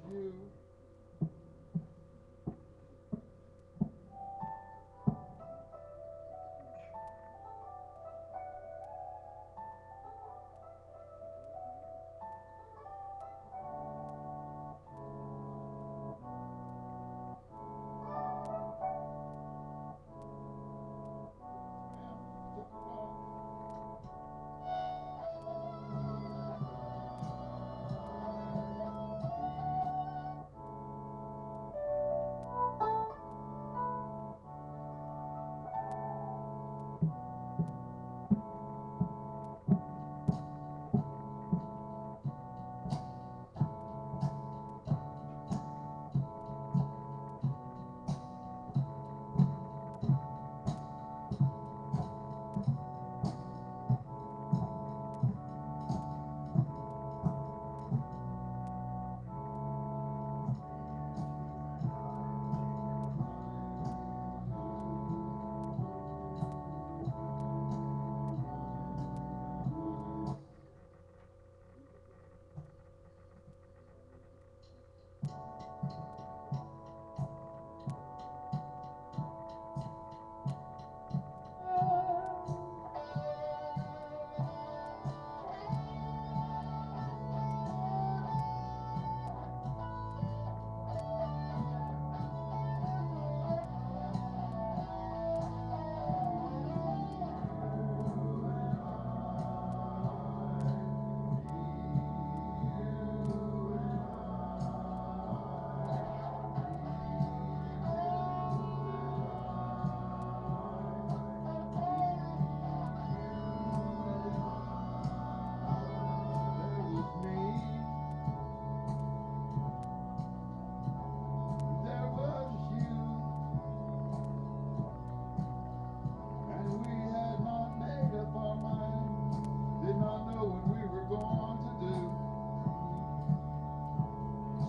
you.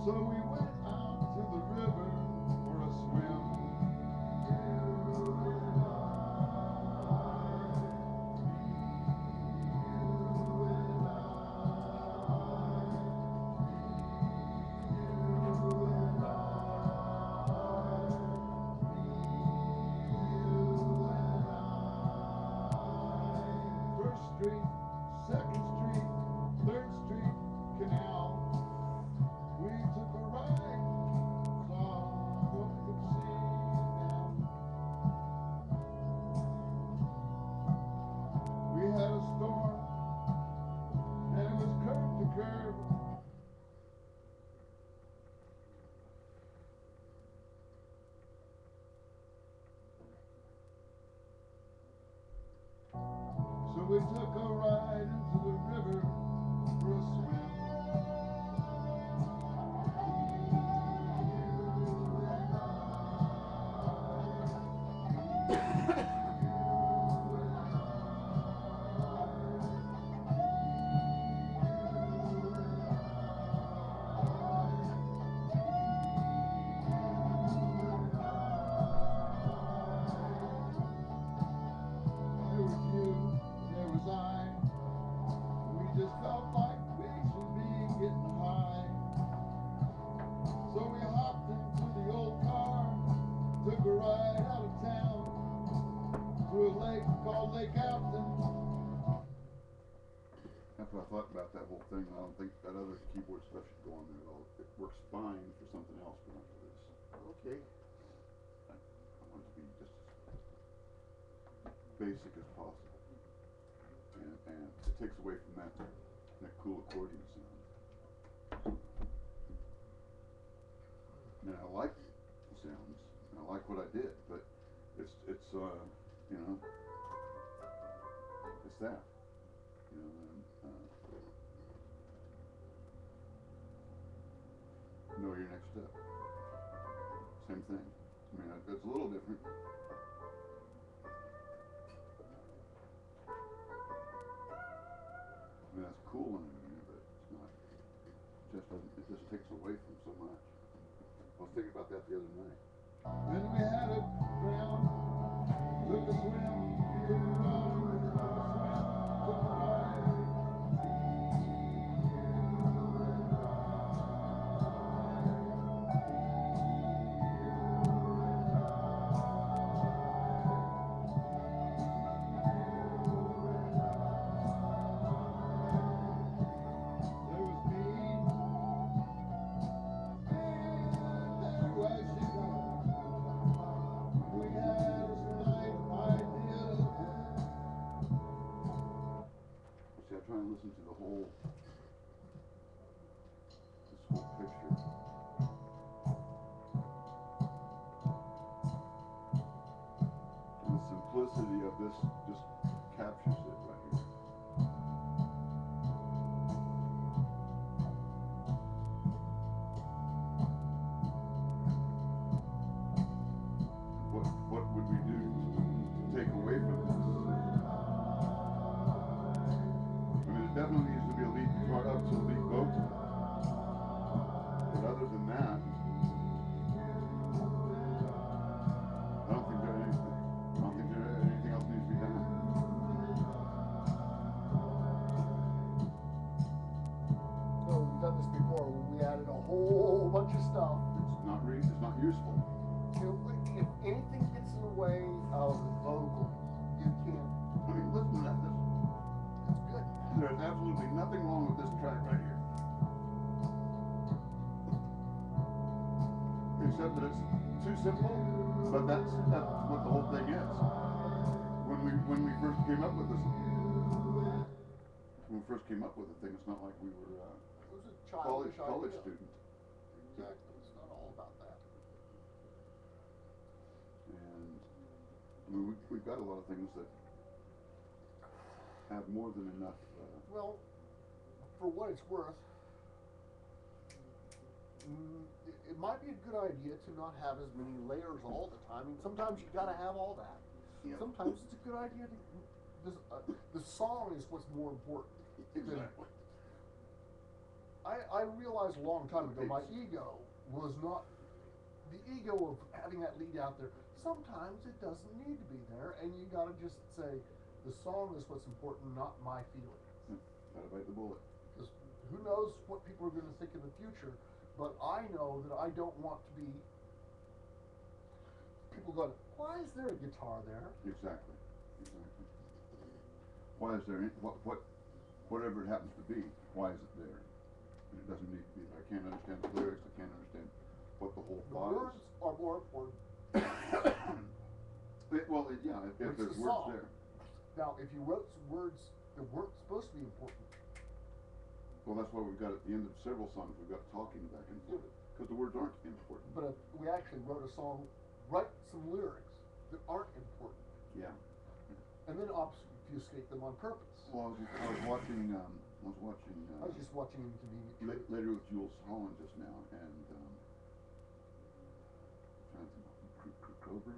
So we went out to the river for a swim. First Street, Second Street, Third Street, Canal. We took a ride, saw what we could see now. We had a storm, and it was curb to curb. So we took a ride into the river for a swim. There was you, there was I. We just felt like we should be getting high. So we hopped into the old car, took a ride out of town to a lake called Lake Afton. After I thought about that whole thing, I don't think that other keyboard stuff should go on there at all. It works fine for something else, but not for this. Okay. I want it to be just as basic as possible. And it takes away from that cool accordion sound. And I like the sounds, and I like what I did, but it's you know, it's that. You know, and, know your next step. Same thing. I mean, it's a little different. I mean, that's cool in it, but it's not. It just takes away from so much. I was thinking about that the other night. Then we had a ground, took a swim, took a run, took a swim, took a ride. stuff. It's not useful. If anything gets in the way of the vocals, you can't. I mean, listen to that. It's good. There's absolutely nothing wrong with this track right here. Except that it's too simple, but that's what the whole thing is. When we first came up with this, when we first came up with the thing, it's not like we were It was a college childish idea. student. Exactly. It's not all about that. And I mean, we've got a lot of things that have more than enough. Well, for what it's worth, it might be a good idea to not have as many layers all the time. I mean, sometimes you got to have all that. Yeah. Sometimes it's a good idea to. The song is what's more important. Exactly. I realized a long time ago my ego was not the ego of having that lead out there. Sometimes it doesn't need to be there, and you got to just say the song is what's important, not my feelings. Gotta bite the bullet. Because who knows what people are going to think in the future. But I know that I don't want to be people going, why is there a guitar there? Exactly. Why is there whatever it happens to be? Why is it there? And it doesn't need to be there. I can't understand the lyrics. I can't understand what the whole thought words is. are more important. If there's words song. there. Now, if you wrote some words that weren't supposed to be important. Well, that's why we've got at the end of several songs we've got talking back and forth because the words aren't important. But we actually wrote a song, write some lyrics that aren't important. Yeah. And then obfuscate them on purpose. Well, I was watching. I was just watching Inconvenient Truth. later with Jules Holland just now, and trying to think, Krober.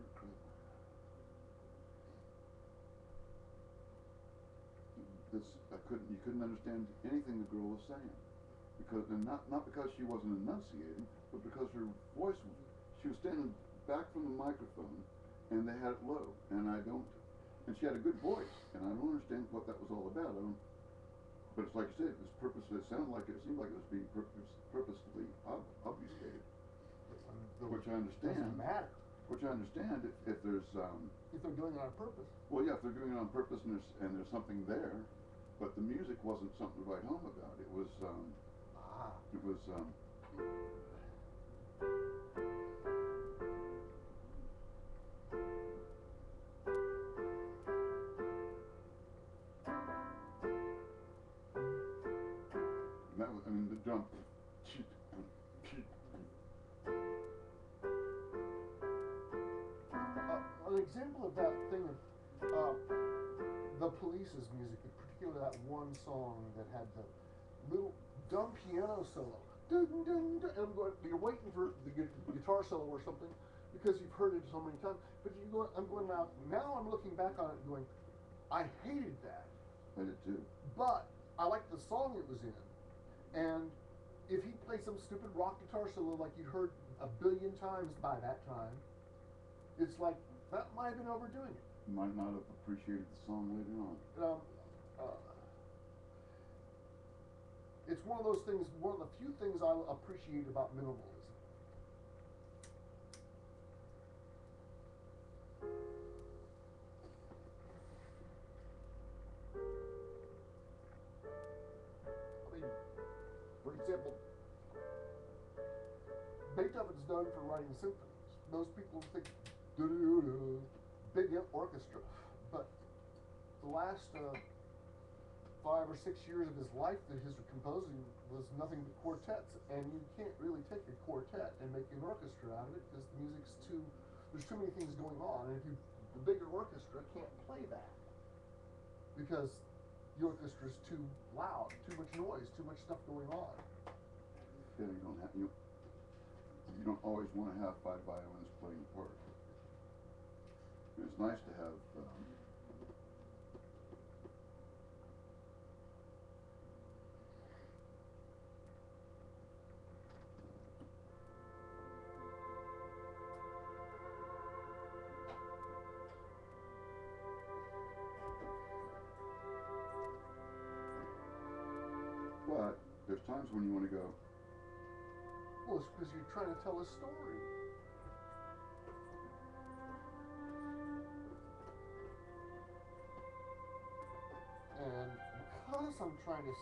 You couldn't understand anything the girl was saying, because and not because she wasn't enunciating, but because her voice she was standing back from the microphone, and they had it low, and she had a good voice, and I don't understand what that was all about. But it's like you said, this purpose. It seemed like it was being purposefully obfuscated, which I understand. Doesn't matter. Which I understand if there's. If they're doing it on purpose. Well, yeah, if they're doing it on purpose and there's something there, but the music wasn't something to write home about. It was. It was. That was, I mean, the drum. An example of that thing of the Police's music, in particular that one song that had the little dumb piano solo. Dun, dun, dun, and I'm going, you're waiting for the guitar solo or something because you've heard it so many times. But I'm going now I'm looking back on it and going, I hated that. I did too. But I liked the song it was in. And if he played some stupid rock guitar solo like you'd heard a billion times by that time, it's like, that might have been overdoing it. Might not have appreciated the song later on. It's one of those things, one of the few things I appreciate about minimalism. I mean, for example, Beethoven's known for writing symphonies. Most people think big orchestra, but the last 5 or 6 years of his life that his composing was nothing but quartets, and you can't really take a quartet and make an orchestra out of it because the music's there's too many things going on, and the bigger orchestra can't play that because the orchestra's too loud, too much noise, too much stuff going on. Yeah, you don't always want to have 5 violins playing a part. It's nice to have but there's times when you want to go. Well, is because you're trying to tell a story. And because I'm trying to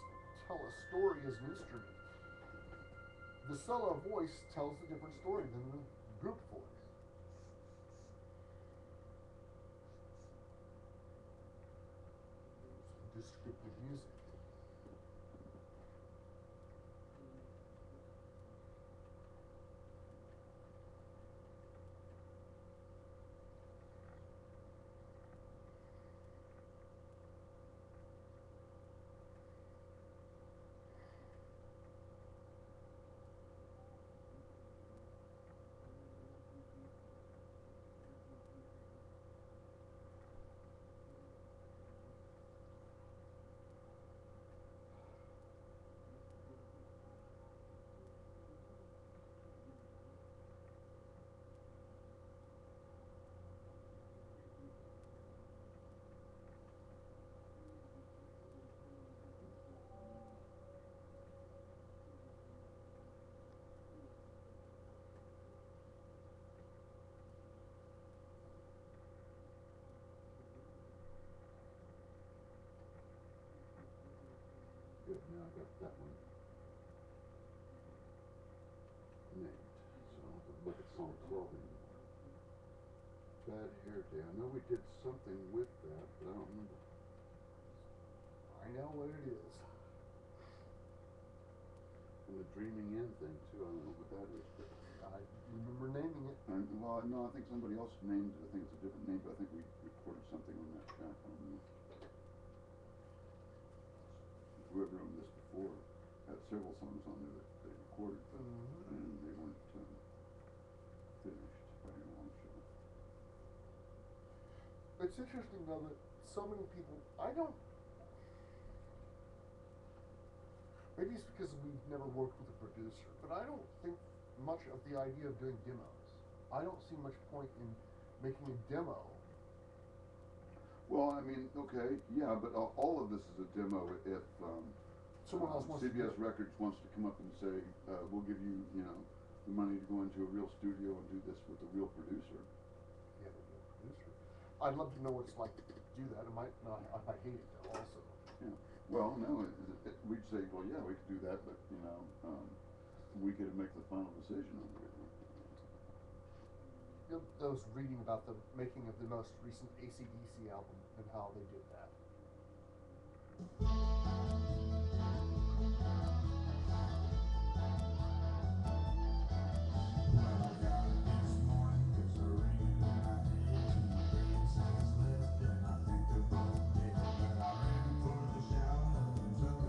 tell a story as an instrument, the solo voice tells a different story than the group voice. Descriptive music. Good, now I got that one named. So I'll have to look at song 12 anymore. Bad Hair Day. I know we did something with that, but I don't remember. I know what it is. And the Dreaming In thing too. I don't know what that is, but I remember naming it. well, no, I think somebody else named it. I think it's a different name, but I think we recorded something on that track. I don't know. Whoever owned this before had several songs on there that they recorded, but and they weren't finished by any long shot. It's interesting though that so many people, maybe it's because we've never worked with a producer, but I don't think much of the idea of doing demos. I don't see much point in making a demo. Well, I mean, okay, yeah, but all of this is a demo if Someone else wants to do CBS it. Records wants to come up and say, we'll give you, the money to go into a real studio and do this with a real producer. Yeah, a real producer. I'd love to know what it's like to do that. I might hate it though also. Yeah. Well, no, we'd say, well, yeah, we could do that, but, we could make the final decision on everything. I was reading about the making of the most recent AC/DC album and how they did that.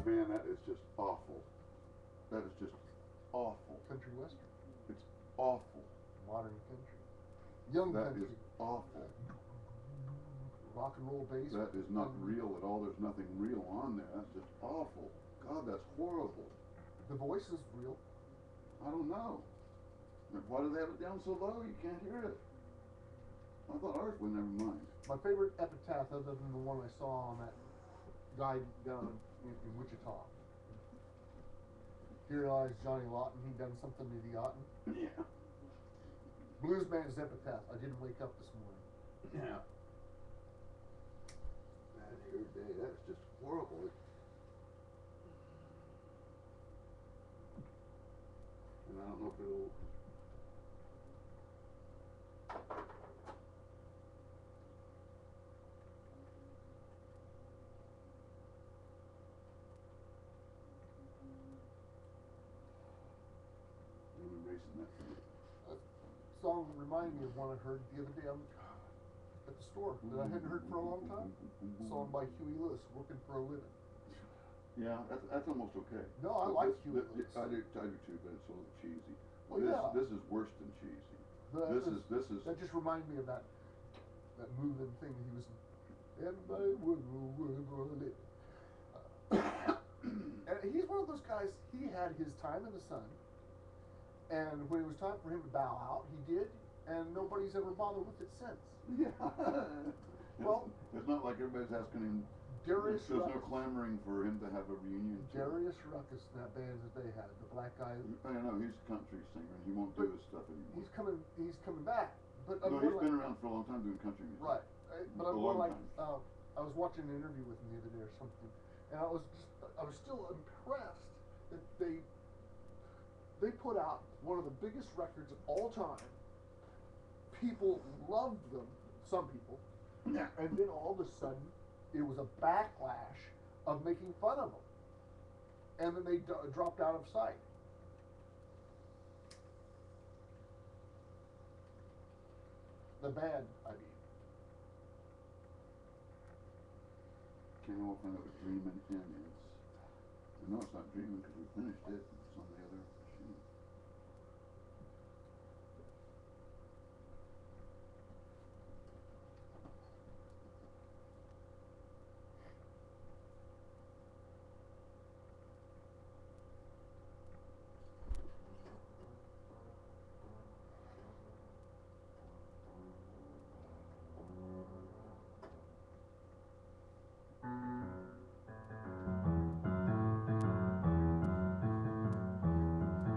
Man, that is just awful. That is just awful. Country western. It's awful. Modern country. Young That country. is awful. Rock and roll bass. That is not real at all. There's nothing real on there. That's just awful. God, that's horrible. The voice is real. I don't know. Why do they have it down so low? You can't hear it. I thought ours would, never mind. My favorite epitaph, other than the one I saw on that guy down in Wichita. Here lies Johnny Lawton. He done something to the Otten. Yeah. Bluesman's epitaph. I didn't wake up this morning. Yeah. Bad Hair Day. That's just horrible. And I don't know if it'll. I'm erasing that from it. That song reminded me of one I heard the other day at the store that I hadn't heard for a long time. A song by Huey Lewis, Working for a Living. Yeah, that's almost okay. No, I like Huey Lewis. I do too, but it's a little cheesy. Well, This is worse than cheesy. This is. That just reminded me of that moving thing he was. Everybody would for a living. And he's one of those guys. He had his time in the sun, and when it was time for him to bow out, he did, and nobody's ever bothered with it since. Yeah. Well, it's not like everybody's asking him Darius There's no Ruckus. clamoring for him to have a reunion. Darius Ruckus, that band that they had, the black guy. I know he's a country singer and he won't do his stuff anymore. He's coming back. But No, he's been around for a long time doing country music. Right. But I'm A more long like, time. I was watching an interview with him the other day or something, and I was still impressed that they put out one of the biggest records of all time. People loved them, some people, Yeah. and then all of a sudden, it was a backlash of making fun of them, and then they dropped out of sight. The band, I mean. Can't help find out what Dreamin' In is. I know it's not Dreamin' because we finished it. It's on the other machine.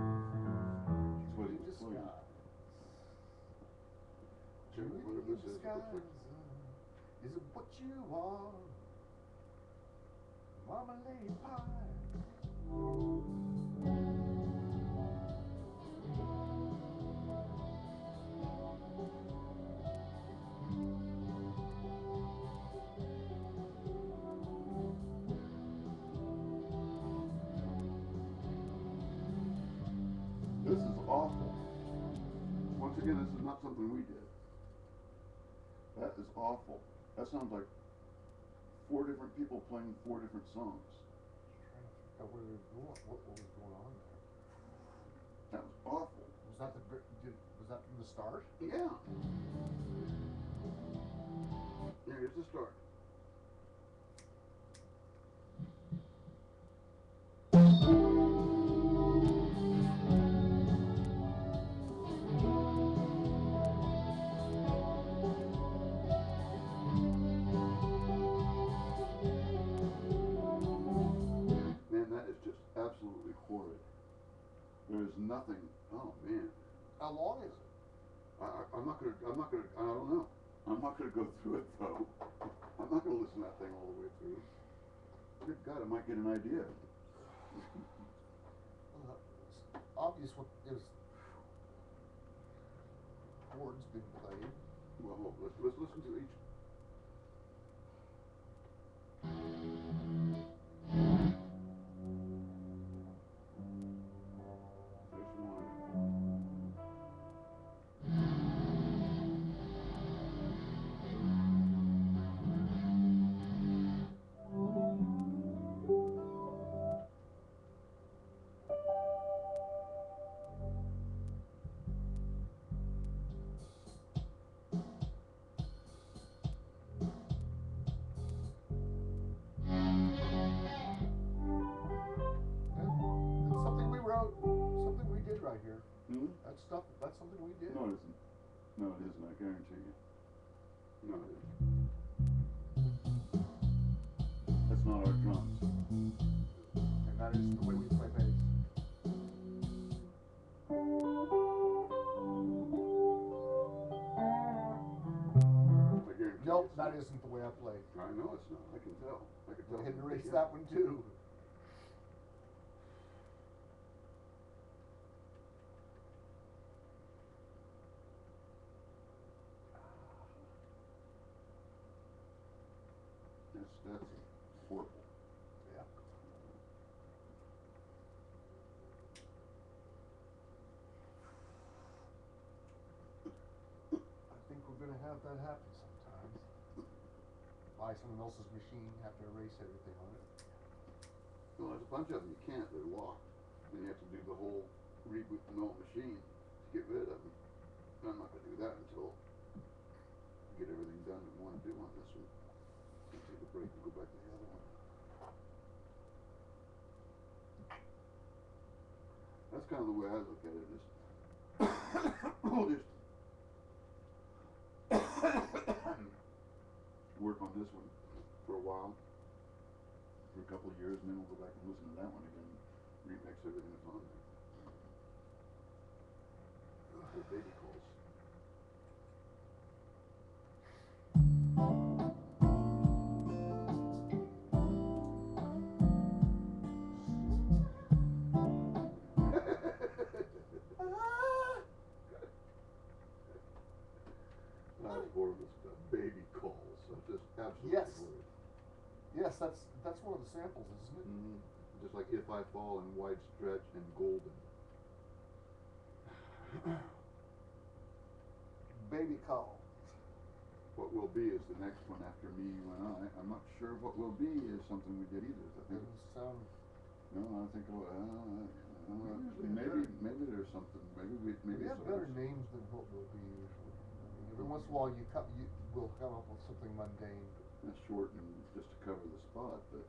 That's what he was playing. Jimmy What in this is, it looks disguise, like- is it what you are? Marmalade pie. This is awful. Once again, this is not something we did. That is awful. That sounds like 4 different people playing 4 different songs. Trying to figure out what was going on there. That was awful. Was that was that from the start? Yeah. Here's the start. Man, that is just absolutely horrid. There is nothing. Oh man. How long is it? I'm not gonna, I don't know. I'm not gonna go through it though. I'm not gonna listen to that thing all the way through. Good God, I might get an idea. It's obvious what is chords being played. Well, let's listen to each. There's one. It's something we wrote, something we did right here. Hmm? That's something we did. No, it isn't. No, it isn't. I guarantee you. No, it isn't. That's not our drums. And that is the way we play bass. I guarantee Nope, it's that not. isn't the way I play. I know it's not. I can tell. I can Go tell. ahead and erase Yeah. that one too. That's horrible. Yeah. I think we're gonna have that happen sometimes. Buy someone else's machine, have to erase everything on it. Well, there's a bunch of them you can't. They're locked. And you have to do the whole reboot the whole machine to get rid of them. And I'm not going to do that until I get everything done that I want to do on this one. I'll take a break and go back to the other one. That's kind of the way I look at it. Is we'll just work on this one for a while, everything that's on there. The baby calls. That's horrible stuff. Baby calls. I'm just absolutely Yes. horrid. Yes, that's one of the samples, isn't it? Mm-hmm. Just like If I Fall and Wide Stretch and Golden. Baby call. What Will Be is the next one after Me, You and I. I'm not sure What Will Be is something we did either. I think. Doesn't sound. No, I think maybe there's something. Maybe We it's have better ours. names than what will be usually. I mean, every once in a while you will come up with something mundane. That's short and just to cover the spot, but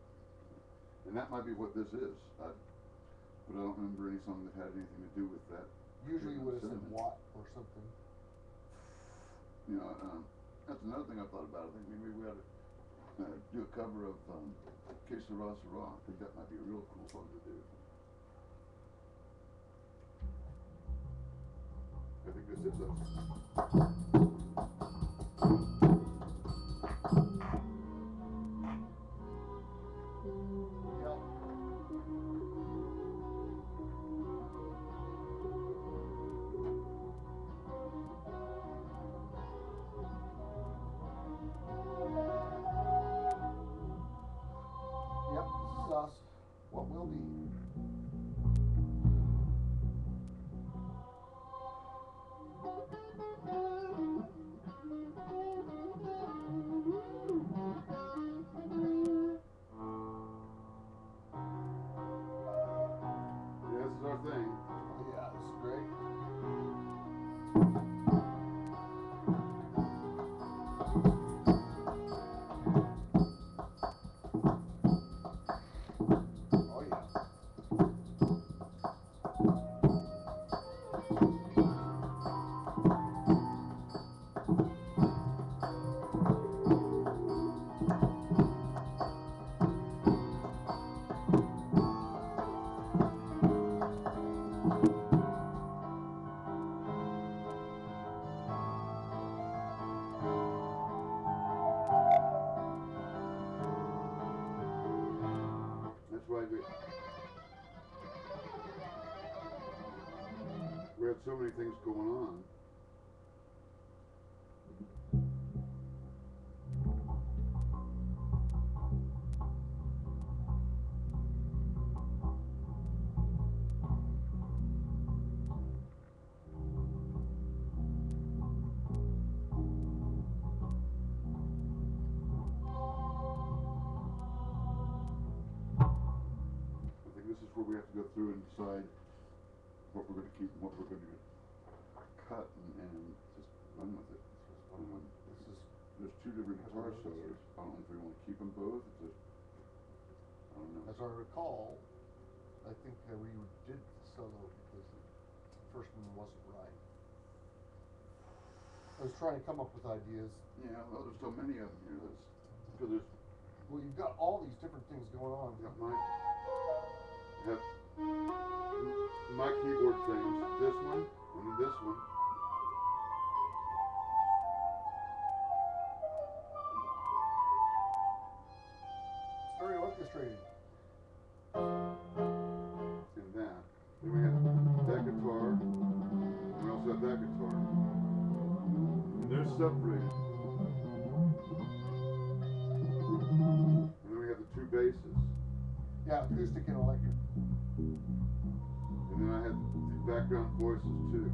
and that might be what this is. But I don't remember any song that had anything to do with that. Usually you would have said Cinnamon. what or something. You know, that's another thing I thought about. I think maybe we ought to do a cover of Que Sera Sera. I think that might be a real cool song to do. I think this is us. Yep. Yep, this is us. What will be. Yeah, this is our thing. Oh, yeah, this is great. Oh, yeah. That's why we had so many things going on. I think this is where we have to go through and decide what we're going to keep and what we're going to cut and just run with it. This is There's two different guitar solos. I don't know if we want to keep them both. I don't know. As I recall, I think we did the solo because the first one wasn't right. I was trying to come up with ideas. Yeah, well, there's so many of them here. Because there's Well, you've got all these different things going on. got have my keyboard things. This one and this one. It's very orchestrated. And that. Then we have that guitar. And we also have that guitar. And they're separated. And then we have the two basses. Yeah, acoustic and electric. And then I had the background voices too.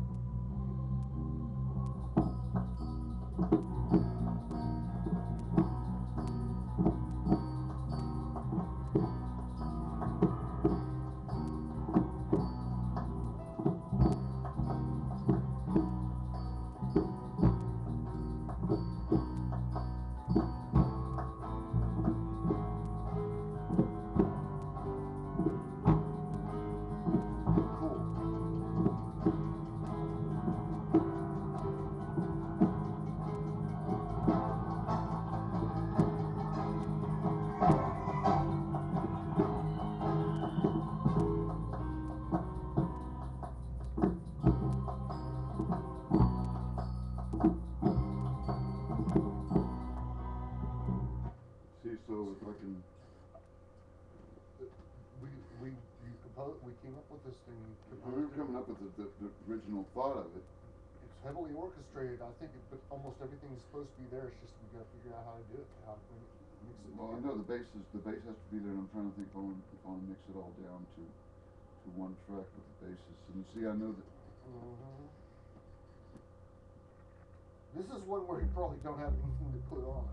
Cool. original thought of it. It's heavily orchestrated. I think but almost everything is supposed to be there. It's just we got to figure out how to do it, how to mix it. Well, I know the bass has to be there, and I'm trying to think if I want to mix it all down to one track with the basses. And see, I know that. Mm-hmm. This is one where you probably don't have anything to put on.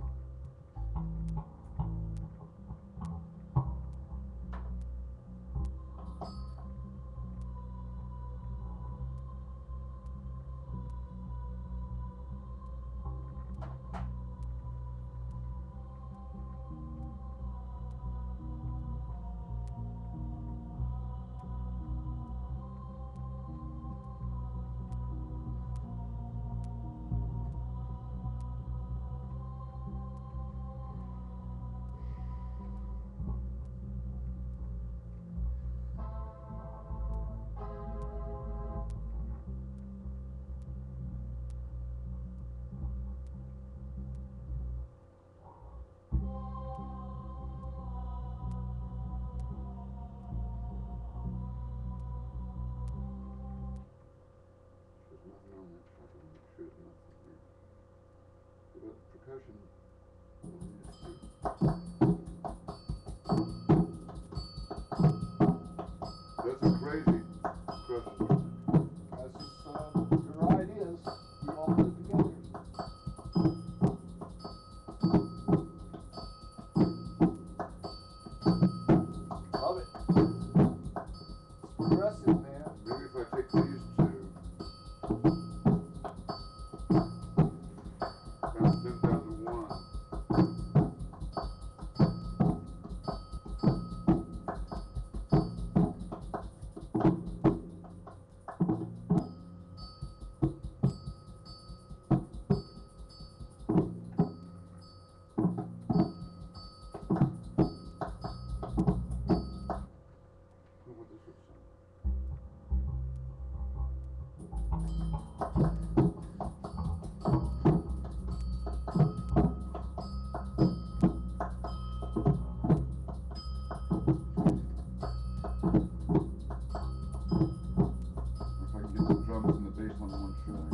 There's nothing on that track. I'm not sure there's nothing here. But percussion. That's a crazy percussion. That's just your ideas. We all put it together. Love it. It's progressive, man. Maybe if I take these two, bounce them down to one. What this would sound if I can get the drums and the bass on one track.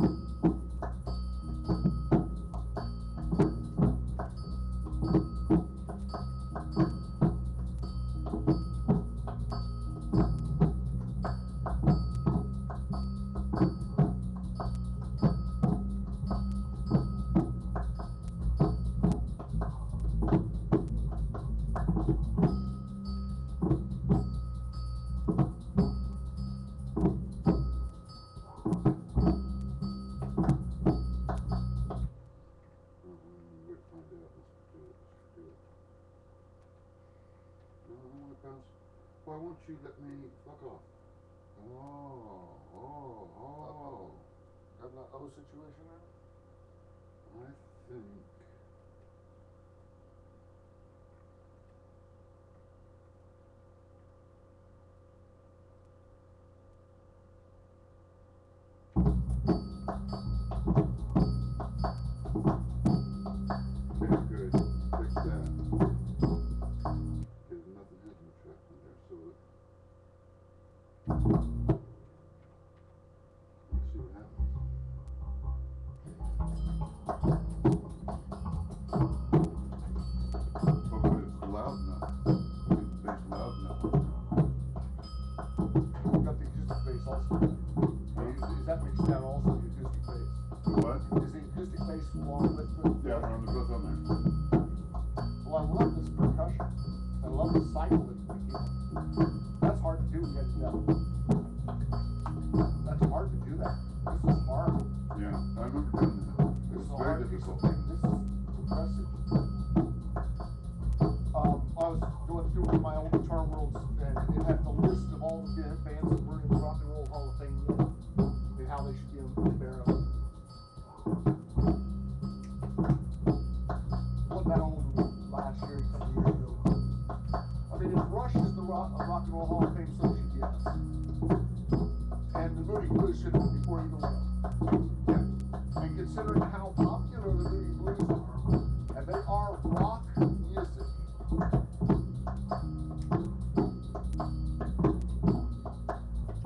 Wait, find out. Let's do it. No, I don't want to bounce. Why won't you let me fuck off? Oh. Got an O situation there? I think. Okay, good. Fix that. Because nothing has no track on there, so let's see what happens. Hopefully it's loud enough. Get the bass loud enough. We got the acoustic bass also. Is that mixed down also, the acoustic bass? The what? Is the acoustic bass along with the... Yeah, they're both on there. Well, I love this percussion. I love the cycle that you get. That's hard to do. You got to do that. That's hard to do that. This is hard. Yeah, I remember doing that. It This was is a very hard piece of difficult. thing. This is progressive. I was going through one of my old guitar worlds, and it had the list of all the bands that were in the Rock and Roll Hall of Fame yet, and how they should be unbearable. What that old last year, a couple years ago. I mean, if Rush is the Rock and Roll Hall of Fame, so should yes. And the Moody Blues should have been before even went. Yeah. And considering how popular the Moody Blues are, and they are rock music.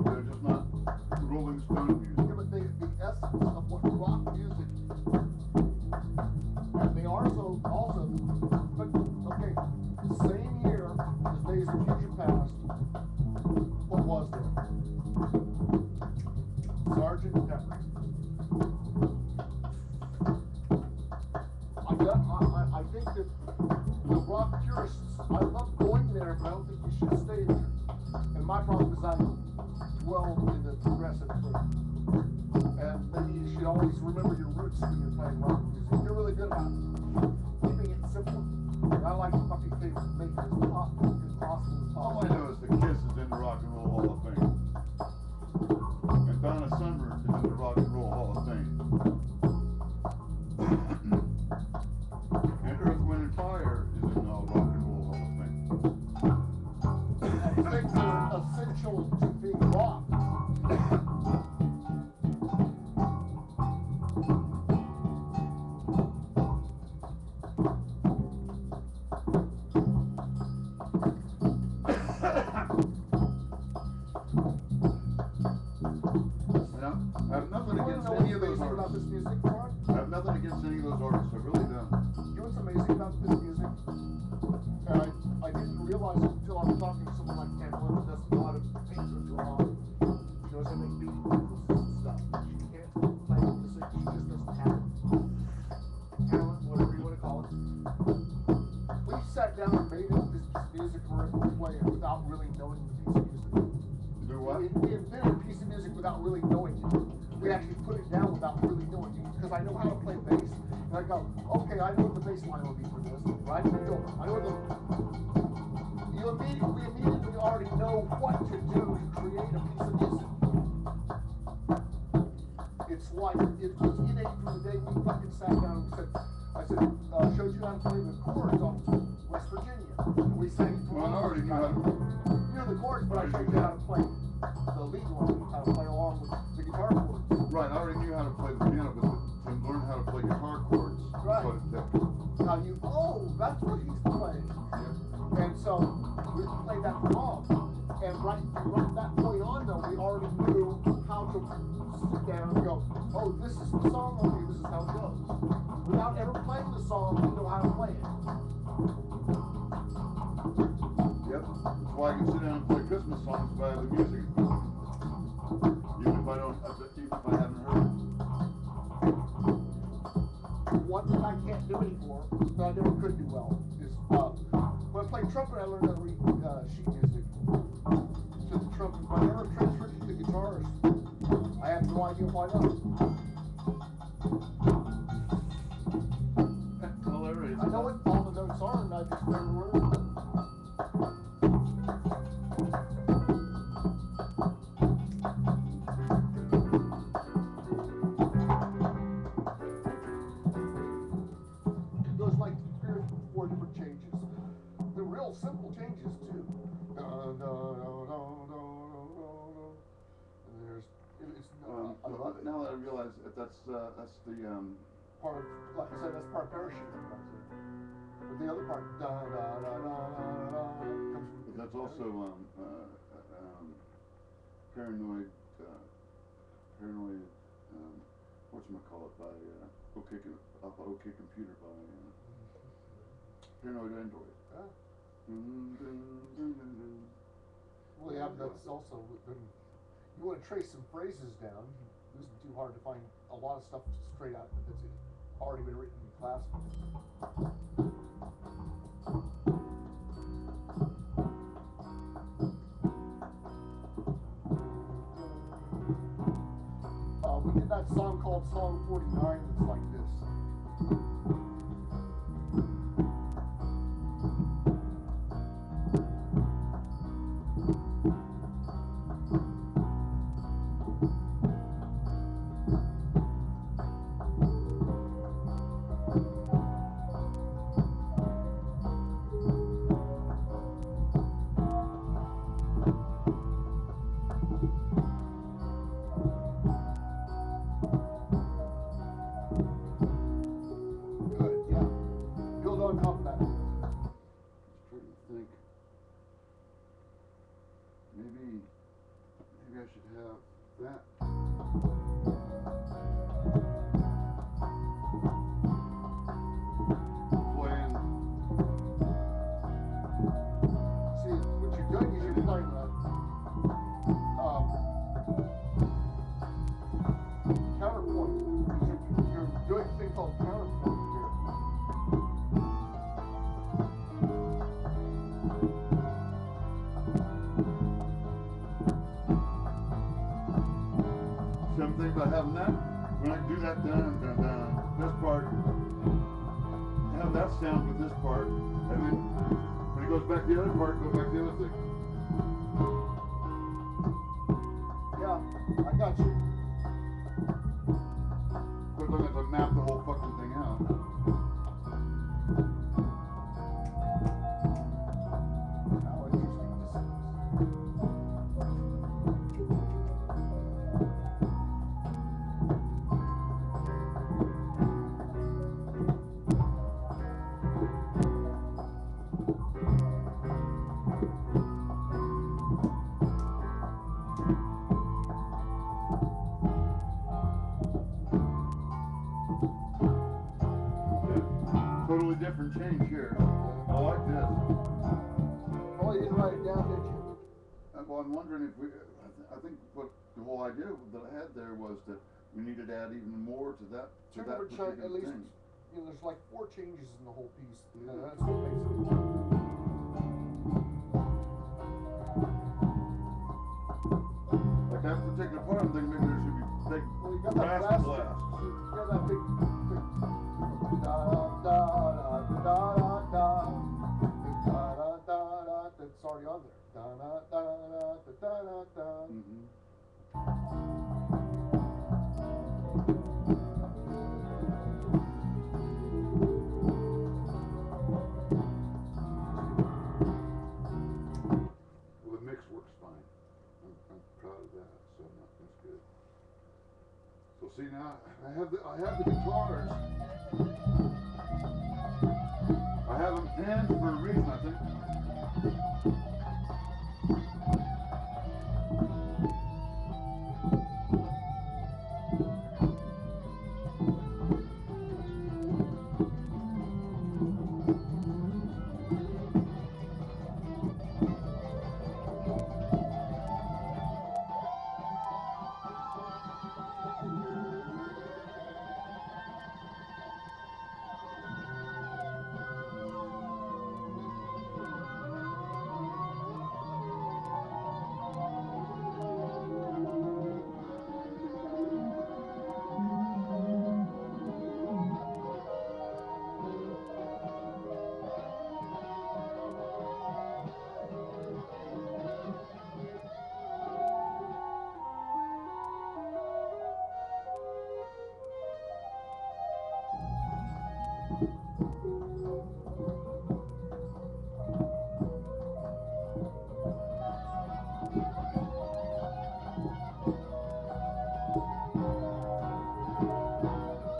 They're just not Rolling Stone music. Yeah, but Sergeant Pepper. I think that the rock purists, I love going there, but I don't think you should stay there. And my problem is I dwell in the progressive thing. And maybe you should always remember your roots when you're playing rock music. You're really good about keeping it simple. I like to fucking make it as possible as possible. All I know is the Kiss is in the Rock and Roll Hall of Fame. And Donna Summer is in the Rock and Roll Hall of Fame. And Earth, Wind and Fire is in the Rock and Roll Hall of Fame. And things that are essential to being rock. I have nothing You against know any what's of those amazing about this artists. music, Mark? I have nothing against any of those artists. I really don't. You know what's amazing about this music? And I didn't realize it until I was talking to someone like Pamela who doesn't know how to paint or draw. She knows how to make beat and stuff. She can't play music. She just doesn't have it. Talent, whatever you want to call it. We sat down and made this piece of music and we're able to play it without really knowing the piece of music. Do what? We invented a piece of music without really knowing it. We actually put it down without really knowing it. Because I know how to play bass. And I go, okay, I know what the bass line will be for this, right? I know what we immediately already know what to do to create a piece of music. It's like, it was innate from the day we fucking sat down and said, showed you how to play the chords on West Virginia. And we sang it Well, I already knew how to. You know the chords, but I showed you how to play the lead one, how to play along with the guitar chords. Right, I already knew how to play the piano, but to learn how to play guitar chords. Right. But that, How you, that's what he's playing. yeah. And so we played that for Mom. And right from that point on, though, we already knew how to sit down and go, oh, this is the song, okay, this is how it goes. Without ever playing the song, we know how to play it. Yep. That's why I can sit down and play Christmas songs by the music. Even if I haven't heard it. One thing I can't do anymore, that I never could do well, is when I played trumpet, I learned how to read sheet music to the trumpet. But I never transferred it to the guitars. I have no idea why not. Hilarious. I know what all the notes are, and I just never learned them. It goes like 3 or 4 different changes. They're real simple changes too. And there's I love it. Now that I realize that that's the Part of, like I said, that's part of parachute. But the other part, comes from. but that's also paranoid whatchamacallit by OK Computer by Paranoid Android. Yeah. Well, yeah, but that's also, you want to trace some phrases down. It isn't too hard to find a lot of stuff straight out that's already been written in classical. We did that song called Song 49 that's like this. I should have that. Playing. See, what you're doing is you're playing counterpoint. You're doing a thing called counterpoint here. Something about having that, when I do that dun dun dun, this part, have that sound with this part, and then when it goes back to the other part, go back to the other thing. Yeah, I got you. We're looking to map the whole fucking thing out. How interesting this is. Totally different change here. I like this. Oh, you didn't write it down, did you? Well, I'm wondering if we, I think what the whole idea that I had there was that we needed to add even more to that particular At least, thing. you know, there's like 4 changes in the whole piece. Yeah, that's what makes it. Like that particular part, I'm thinking maybe there should be big Well, you got brass that blast. You got that big da da da da da da da da da da. That's already on there. Da da da da da da da. Mm-hmm. Well, the mix works fine. I'm proud of that. So that's good. So see now, I have the guitars. I have them panned for a reason, I think.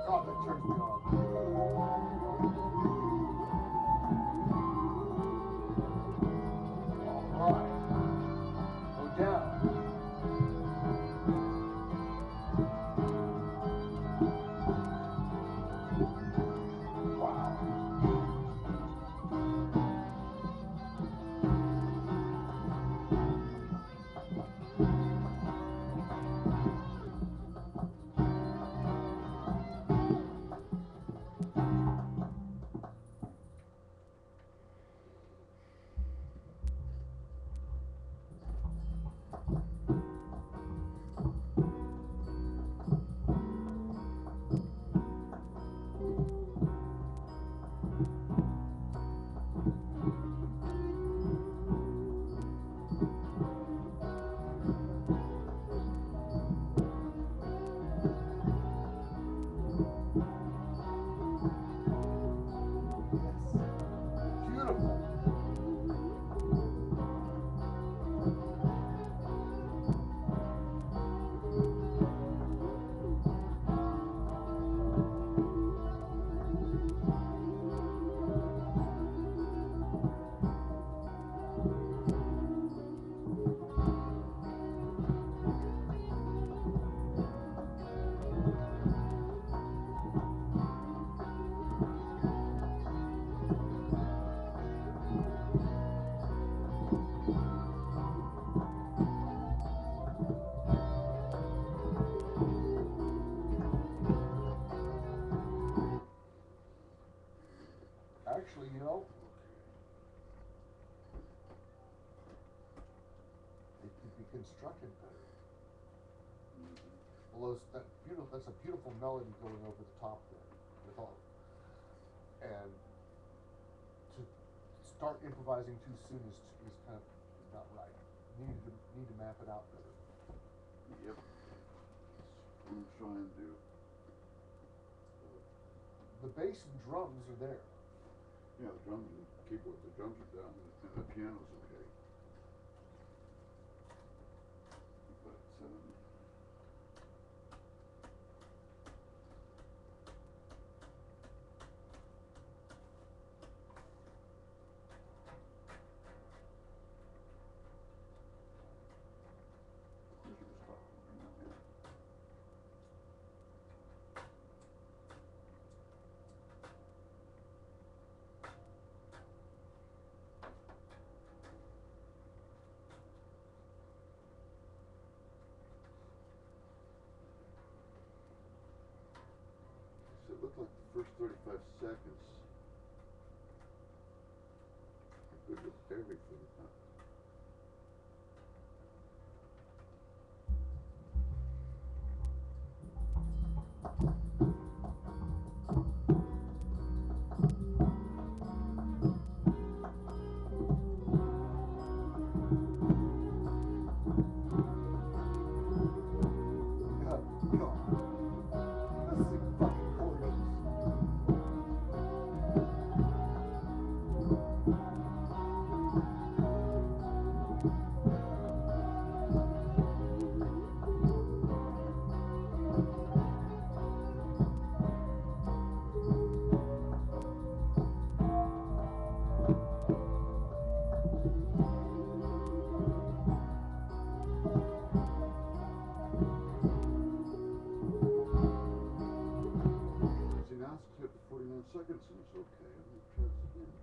God, that turns me on. All right. Go down. Wow. constructed better. Mhm. Well, that's a beautiful melody going over the top there with all, and to start improvising too soon is kind of not right. Need to map it out better. Yep. That's what I'm trying to do. The bass and drums are there. Yeah, the drums and keyboard. The drums are down, and the piano's okay. But we should just stop working on that. So it looked like the first 35 seconds are good with everything. This is fucking gorgeous. See, now it's clipped to 49 seconds and it's okay. I'm going to try this again.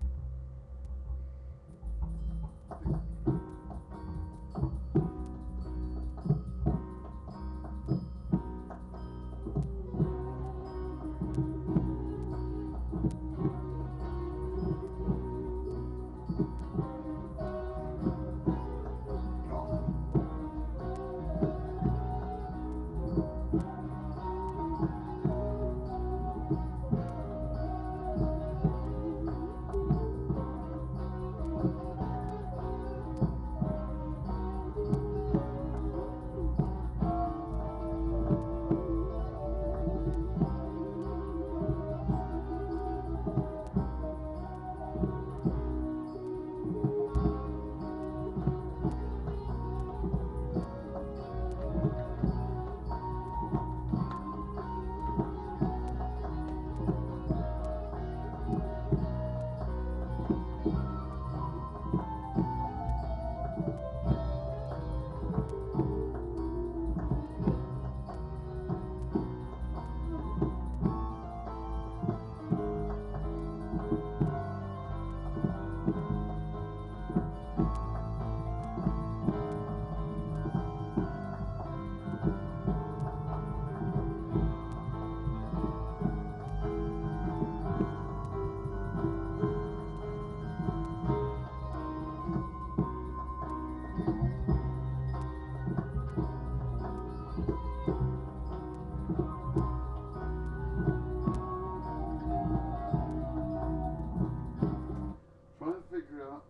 Trying to figure out,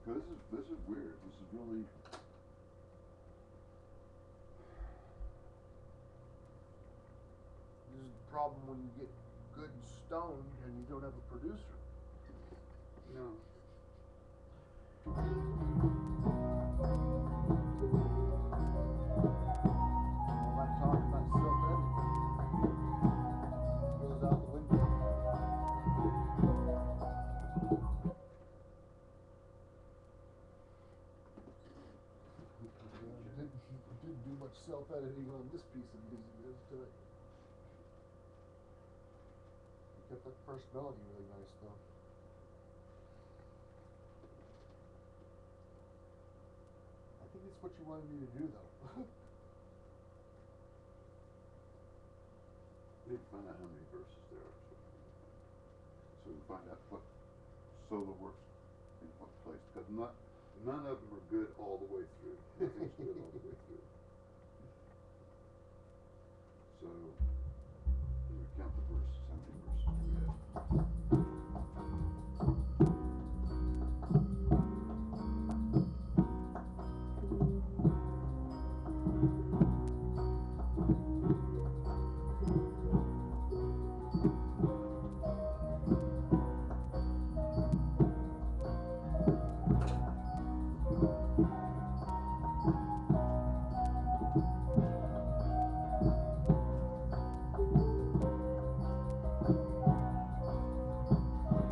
because this is weird. This is really. This is the problem when you get good and stoned and you don't have a producer. No. All that talk about self-editing goes out the window. Didn't do much self-editing on this piece of music, let's tell you. You kept that first melody really nice, though. I think it's what you wanted me to do, though. We need to find out how many verses there are. So we can find out what solo works in what place. Because None of them are good all the way through. Nothing's good all the way through. So, let me count the verses. How many verses do we have?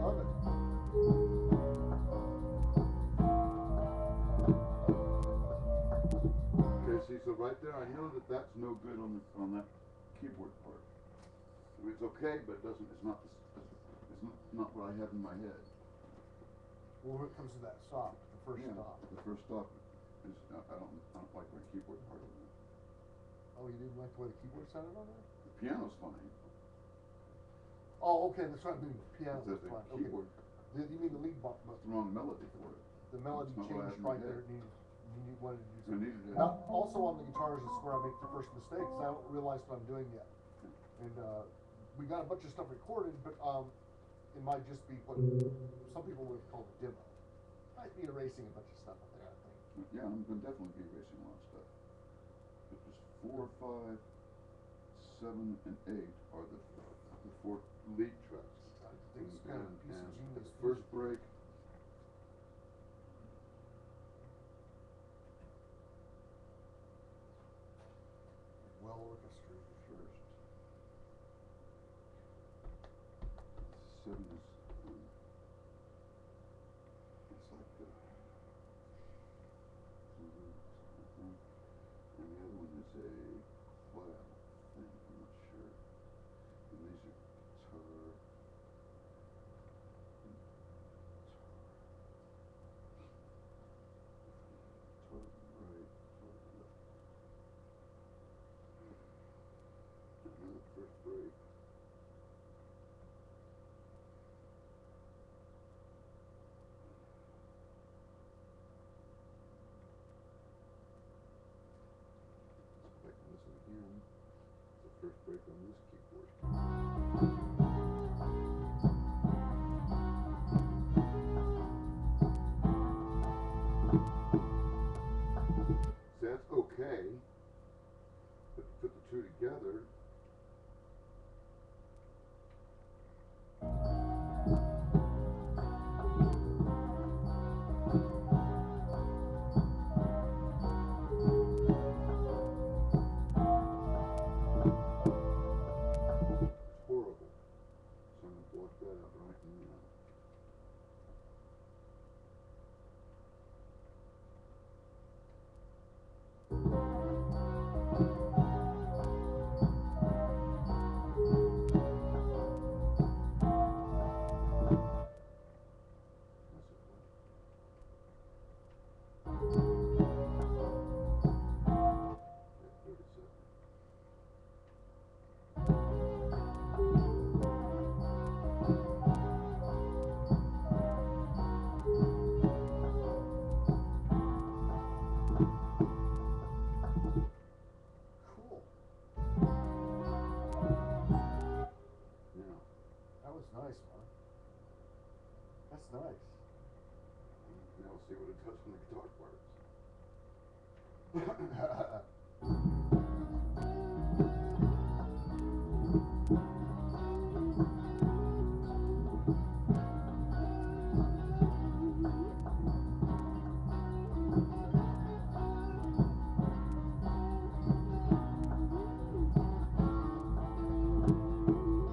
Love it. Okay, see, so right there, I know that that's no good on that keyboard part. I mean, it's okay, but it doesn't. It's not. Not what I have in my head. Well, when it comes to that stop, the first Yeah, stop. the first stop is. I don't like my keyboard part of it. Oh, you didn't like the way the keyboard sounded on there? The piano's fine. Oh, okay, that's right. I mean, piano The was fine. Okay. keyboard. You mean the lead bump? It's the wrong melody for it. The melody That's not what I changed had in my right there. head. You wanted to do I something. needed it. Now, also on the guitars is where I make the first mistakes. I don't realize what I'm doing yet. And we got a bunch of stuff recorded, but it might just be what some people would call a demo. Might be erasing a bunch of stuff up there, I think. Yeah, I'm going to definitely be erasing a lot of stuff. But just 4, 5, 7, and 8 are the 4 lead tracks. I think it's kind of a piece of And genius. the first break. Well orchestrated. First. 7 is. It's like the. And the other one is a flat thing. I'm not sure. And these are guitar. Guitar right, guitar left. Another first break. Let's go back and listen again. The first break on this keyboard. So that's okay, but put the two together. It's horrible. So I'm going to block that out right now. That's it. At 37. Cool. Now, That was nice, man. That's nice. now we'll see what it does on the guitar parts.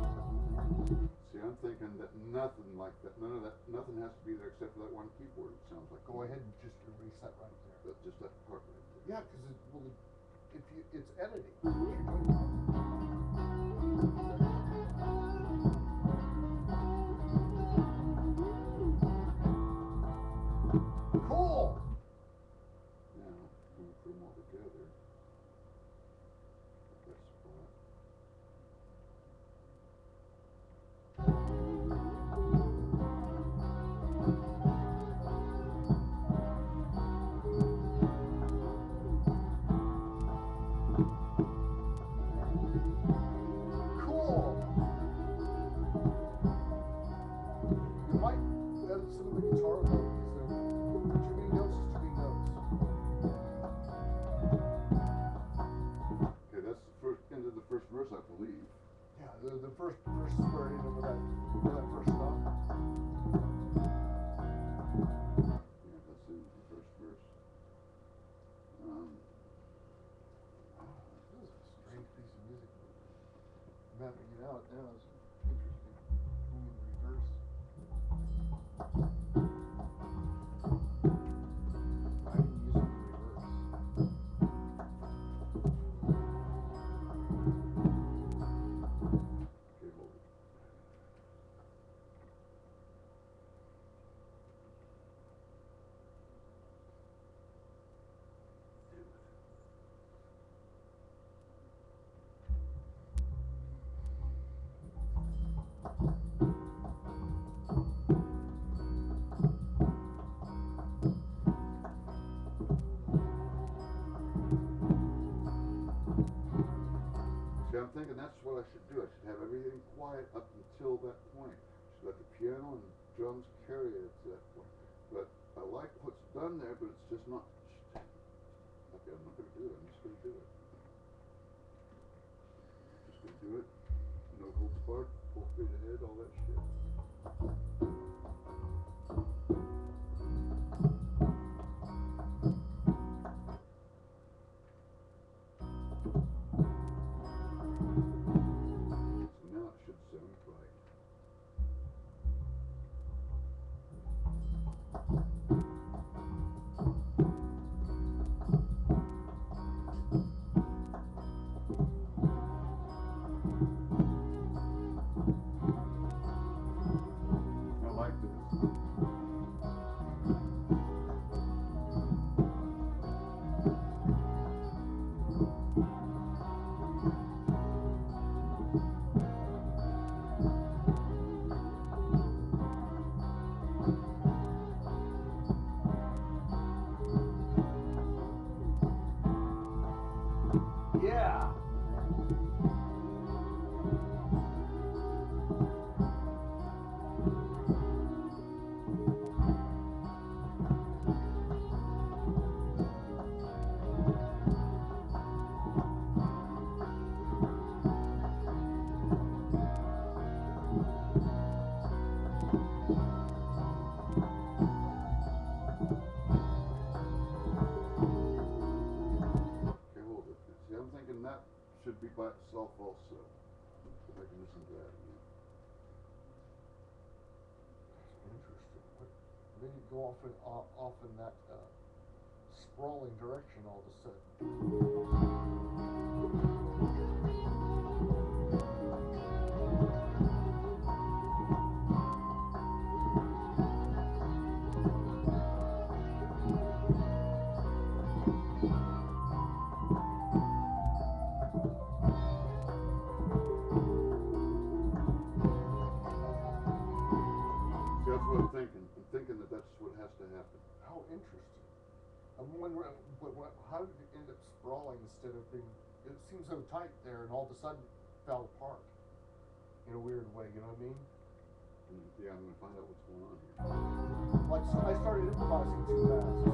See, I'm thinking that nothing like that, none of that, nothing has to be there except for that one keyboard. It sounds like. Go ahead and just erase that right there. Just that part right there. Yeah, because if you, it's editing. That's what you're doing. Cool. Now, we'll put them all together. That spot. the first verse is where, you know, where that first song. Yeah, that's the first verse. This is a strange piece of music. Mapping it out now is interesting. Going in reverse. I didn't use it in reverse. Okay, hold it. See, I'm thinking that's what I should do. I should have everything quiet up until that point. I should let the piano and drums carry it to that point. But I like what's done there, but it's just not. Okay, I'm not going to do it. I'm just going to do it. Just going to do it. No holds barred, full speed ahead, all that shit. So now it should sound right. I like this. Yeah. Okay, hold it. See, I'm thinking that should be by itself also. If I can listen to that again. Interesting. Then you go off in that sprawling direction all of a sudden. See, that's what I'm thinking. I'm thinking that that's what has to happen. How interesting. I'm wondering, how did it end up sprawling instead of being? It seems so tight there, and all of a sudden fell apart in a weird way. You know what I mean? Yeah, I'm going to find out what's going on here. Like, so I started improvising too fast.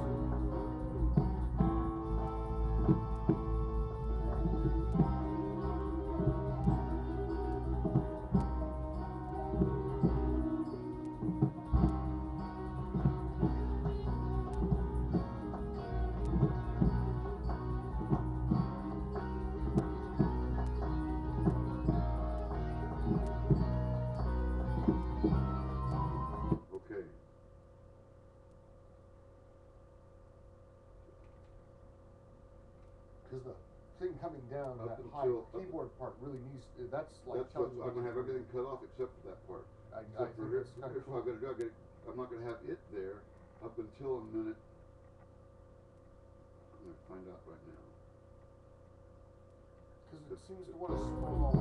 Okay. Because the thing coming down, Up that until- high keyboard part really needs, that's like That's telling what you I'm going to have what everything cut off except for that part. I Except for think here, that's kinda here's cool. what I'm going to do. I'm not going to have it there up until a minute. I'm going to find out right now. Because it seems to want to sprawl.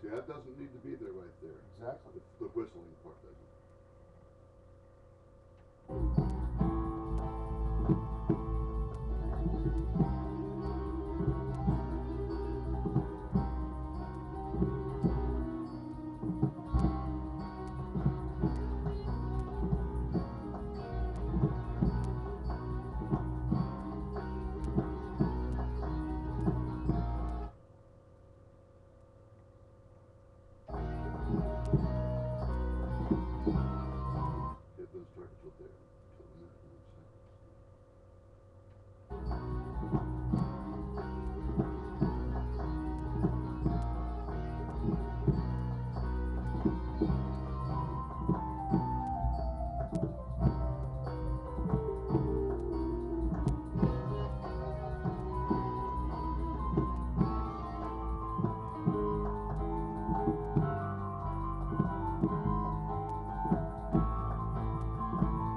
See, that doesn't need to be there right there. Exactly. The whistling part doesn't.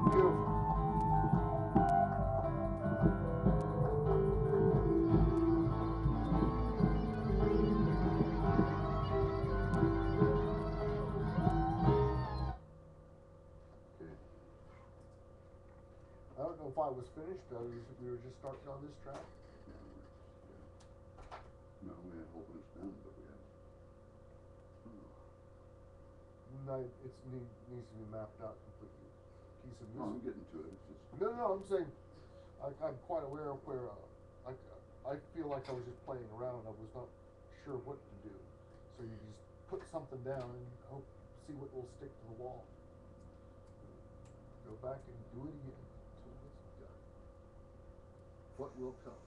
Beautiful. Okay. I don't know if I was finished. We were just starting on this track. Yeah, no, we had a whole bunch done, but we had. No, needs to be mapped out completely. Piece of No, I'm music. getting to it. It's just. No, I'm saying I'm quite aware of where I feel like I was just playing around. I was not sure what to do. So you just put something down and hope see what will stick to the wall. Go back and do it again until it's done. What will come?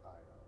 I know.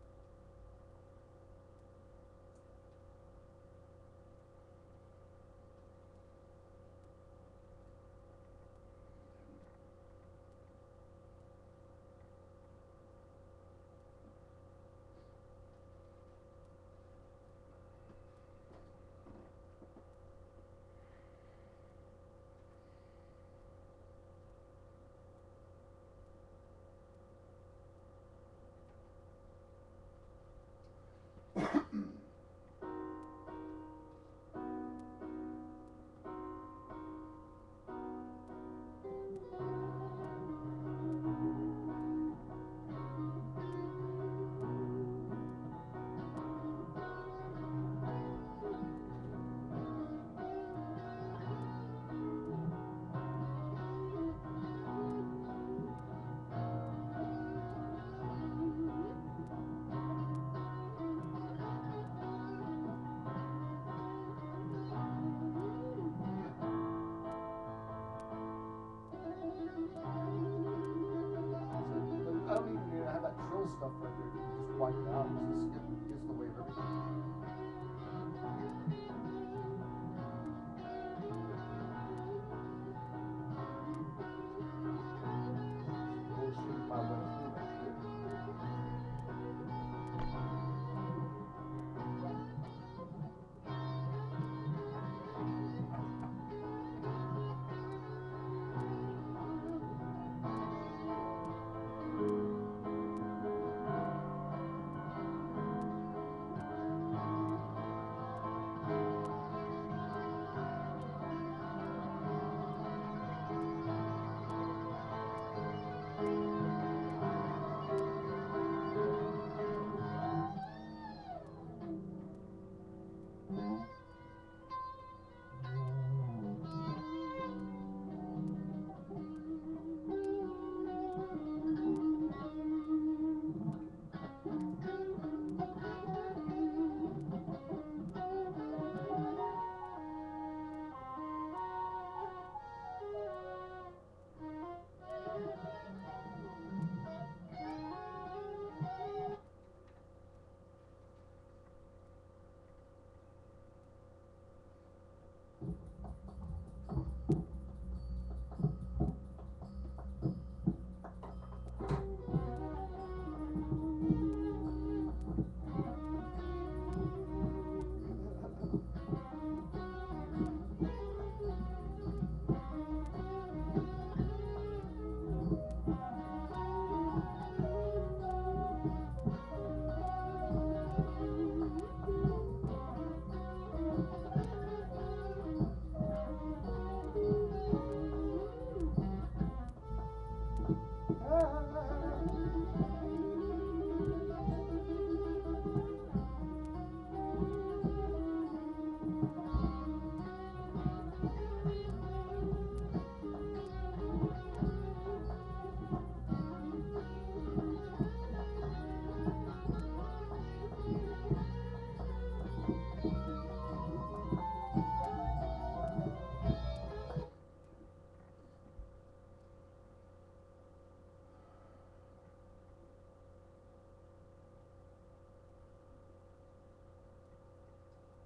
I don't even need to have that trill stuff right there. You can just wipe it out. It just gets in the way of everything. Bullshit my way through that shit.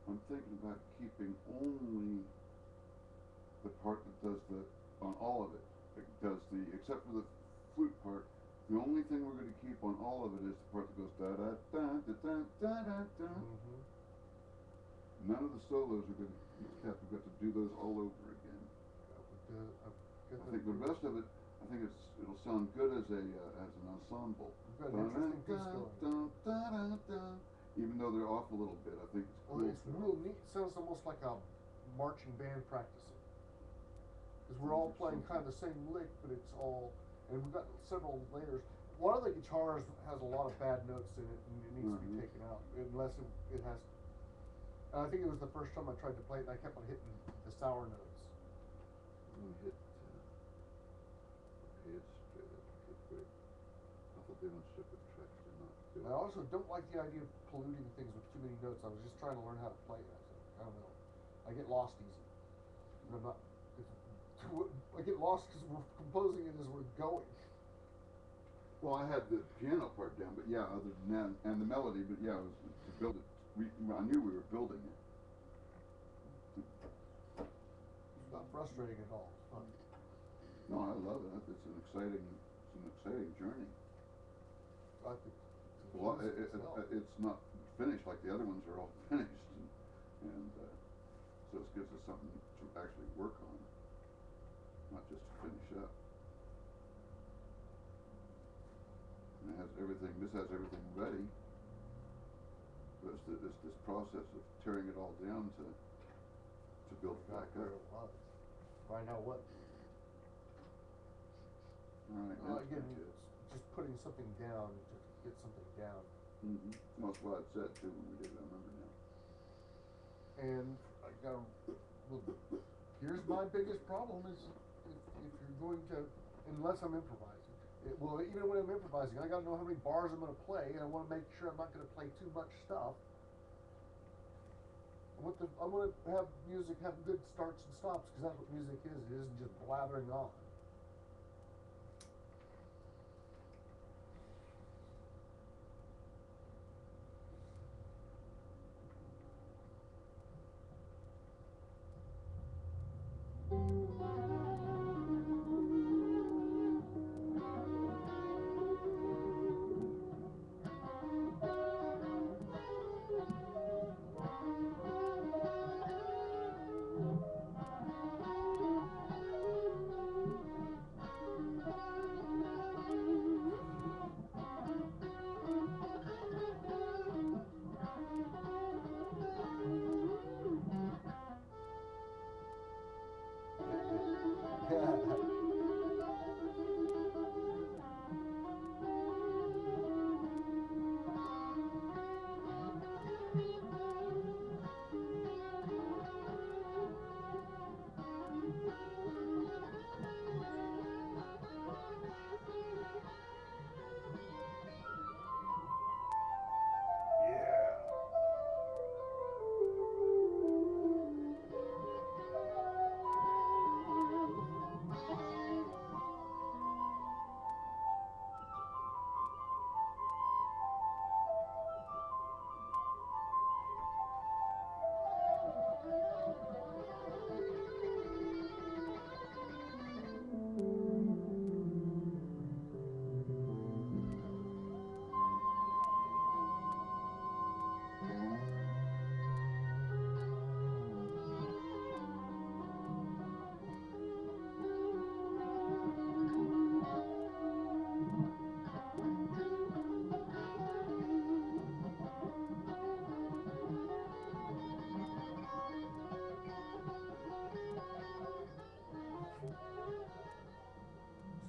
I'm thinking about keeping only the part that does the, on all of it, does except for the flute part, the only thing we're going to keep on all of it is the part that goes da da da da da da da da. Mm-hmm. None of the solos are going to be kept. We've got to do those all over again. I think the rest of it, I think it'll sound good as an ensemble. We've got an interesting piece going. Even though they're off a little bit, I think it's cool. Well, it's real neat. It sounds almost like a marching band practicing. Because we're all playing kind of the same lick, but it's all, and we've got several layers. One of the guitars has a lot of bad notes in it, and it needs to be taken out, unless it has. And I think it was the first time I tried to play it, and I kept on hitting the sour notes. We hit. Okay, it's straight up. Okay, great. I thought they were on separate tracks. They're not. I also don't like the idea of polluting things with too many notes. I was just trying to learn how to play it. I don't know. I get lost easy. I'm not. I get lost because we're composing it as we're going. Well, I had the piano part down, but yeah, other than that, and the melody, but yeah, it was to build it. I knew we were building it. It's not frustrating at all. It's fun. No, I love it. It's an exciting journey. I think Well, it's not finished like the other ones are all finished, and so it gives us something to actually work on, not just to finish up. And it has everything. This has everything ready. But it's this process of tearing it all down to build it back up. Find out what. All right. Again, it's just putting something down to get something down. Mm-hmm. That's what I said too when we did it. I remember now. And I got. Well, here's my biggest problem is if you're going to, unless I'm improvising. Well, even when I'm improvising, I got to know how many bars I'm going to play, and I want to make sure I'm not going to play too much stuff. I want to have music have good starts and stops, because that's what music is. It isn't just blathering on.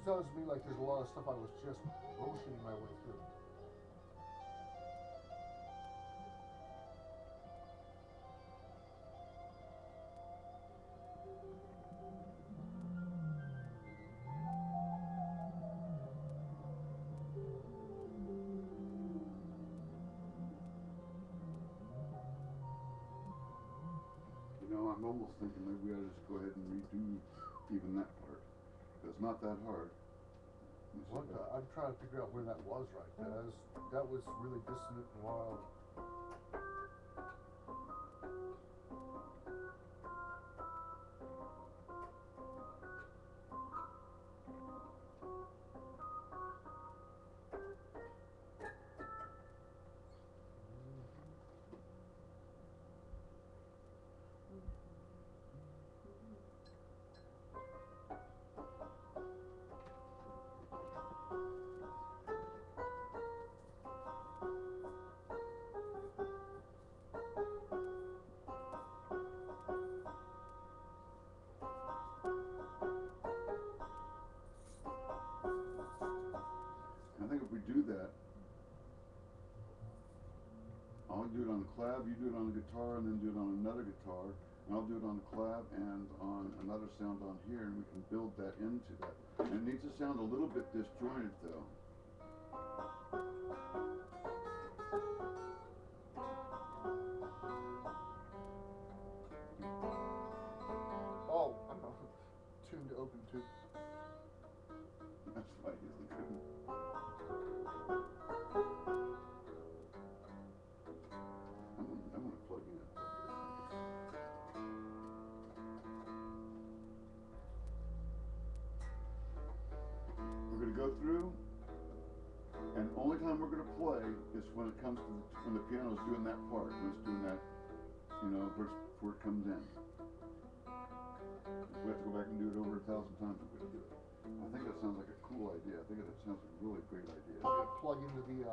Sounds to me like there's a lot of stuff I was just bullshitting my way through. You know, I'm almost thinking maybe we ought to just go ahead and redo even that part. It's not that hard. I'm trying to figure out where that was right. That was really dissonant and wild. do that, I'll do it on the clav, you do it on the guitar, and then do it on another guitar, and I'll do it on the clav and on another sound on here, and we can build that into that. And it needs to sound a little bit disjointed though. Oh, I'm not tuned to open too. That's why I usually couldn't. I'm gonna plug in. We're gonna go through, and the only time we're gonna play is when it comes to when the piano's doing that part, when it's doing that, you know, before it comes in. If we have to go back and do it over 1,000 times, we're gonna do it. I think that sounds like a cool idea. I think that sounds like a really great idea. I'm gonna plug into the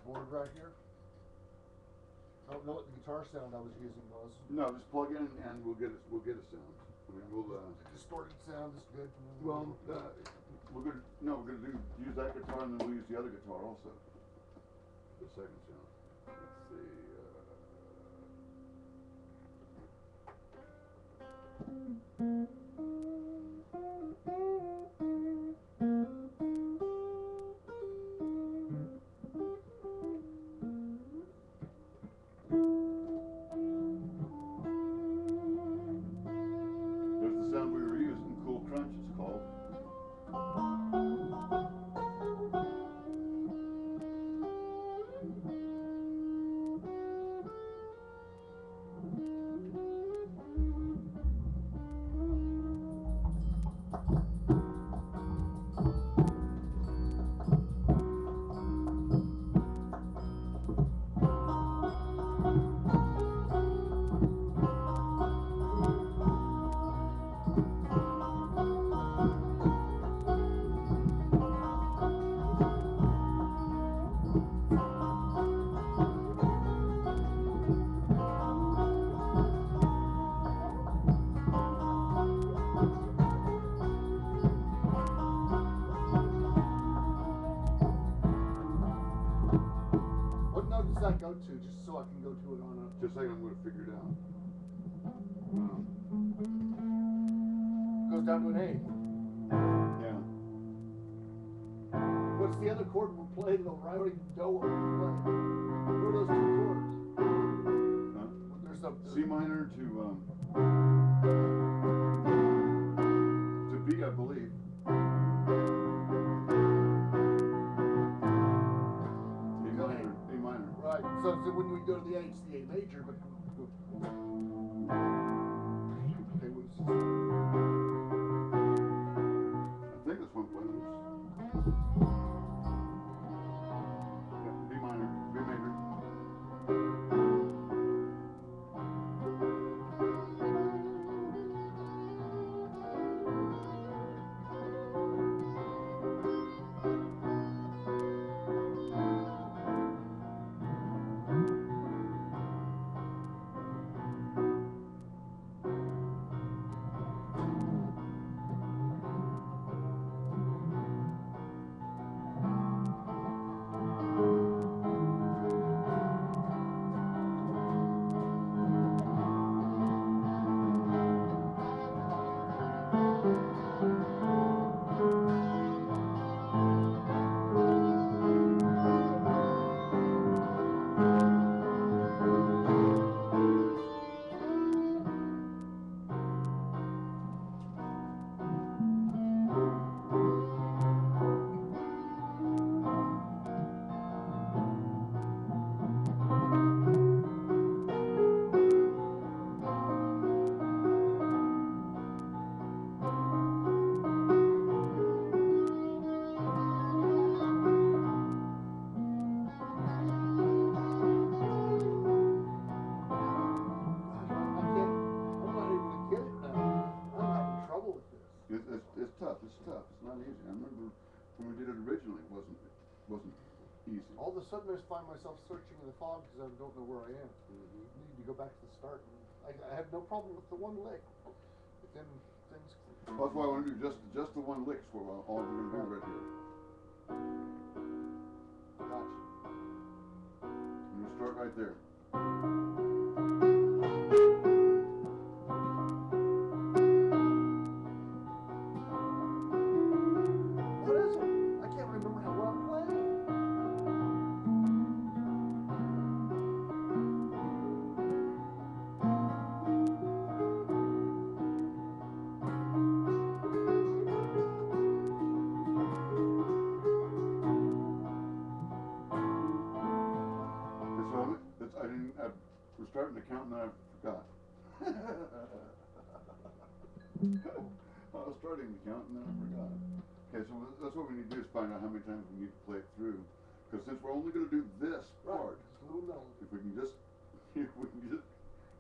board right here. I don't know what the guitar sound I was using was. No, just plug in and we'll get a sound. I mean, we'll. Distorted sound is good. Well, we're gonna use that guitar and then we'll use the other guitar also. The second sound. Let's see. There's the sound we were using, Cool Crunch it's called. What note does that go to, just so I can go to it on a... Just a second, I'm gonna figure it out. Goes down to an A. Yeah. What's the other chord we're playing though? I don't even know what we're playing. What are those two chords? Huh? There's some... C minor to B, I believe. A minor. Right, so when we go to the A, it's the A major, but... Okay, what's this? I think this one plays. Yeah, B minor, B major. It's tough. It's tough. It's not easy. I remember when we did it originally, it wasn't easy. All of a sudden, I just find myself searching in the fog because I don't know where I am. I need to go back to the start. I have no problem with the one lick, but then things. Well, that's why I want to do just the one lick for all we're going to do right here. start right there. What is it? I can't remember how well I'm playing. We're starting to count and I forgot. I was starting to count and then I forgot. Okay, so that's what we need to do is find out how many times we need to play it through. Because since we're only going to do this part, if we can just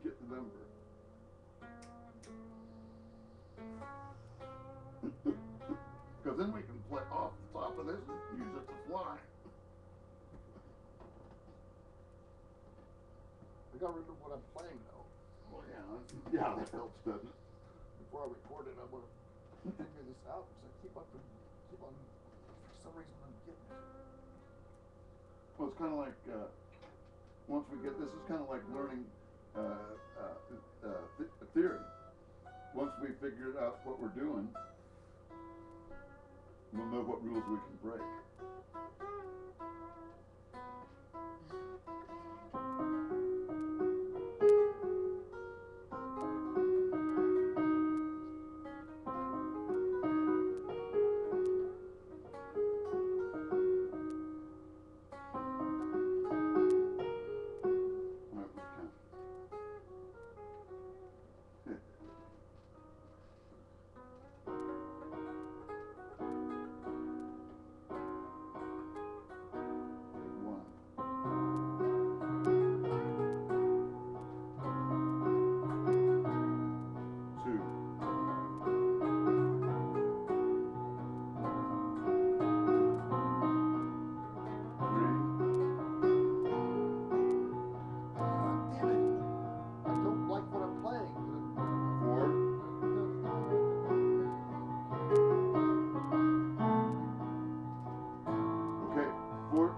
get the number. Because then we can play off the top of this and use it to fly. I gotta remember what I'm playing though. Well, yeah, that helps, doesn't it? Before I record it, I want to figure this out because I keep on, for some reason I'm getting it. Well, it's kind of like, once we get this, it's kind of like learning theory. Once we figure out what we're doing, we'll know what rules we can break.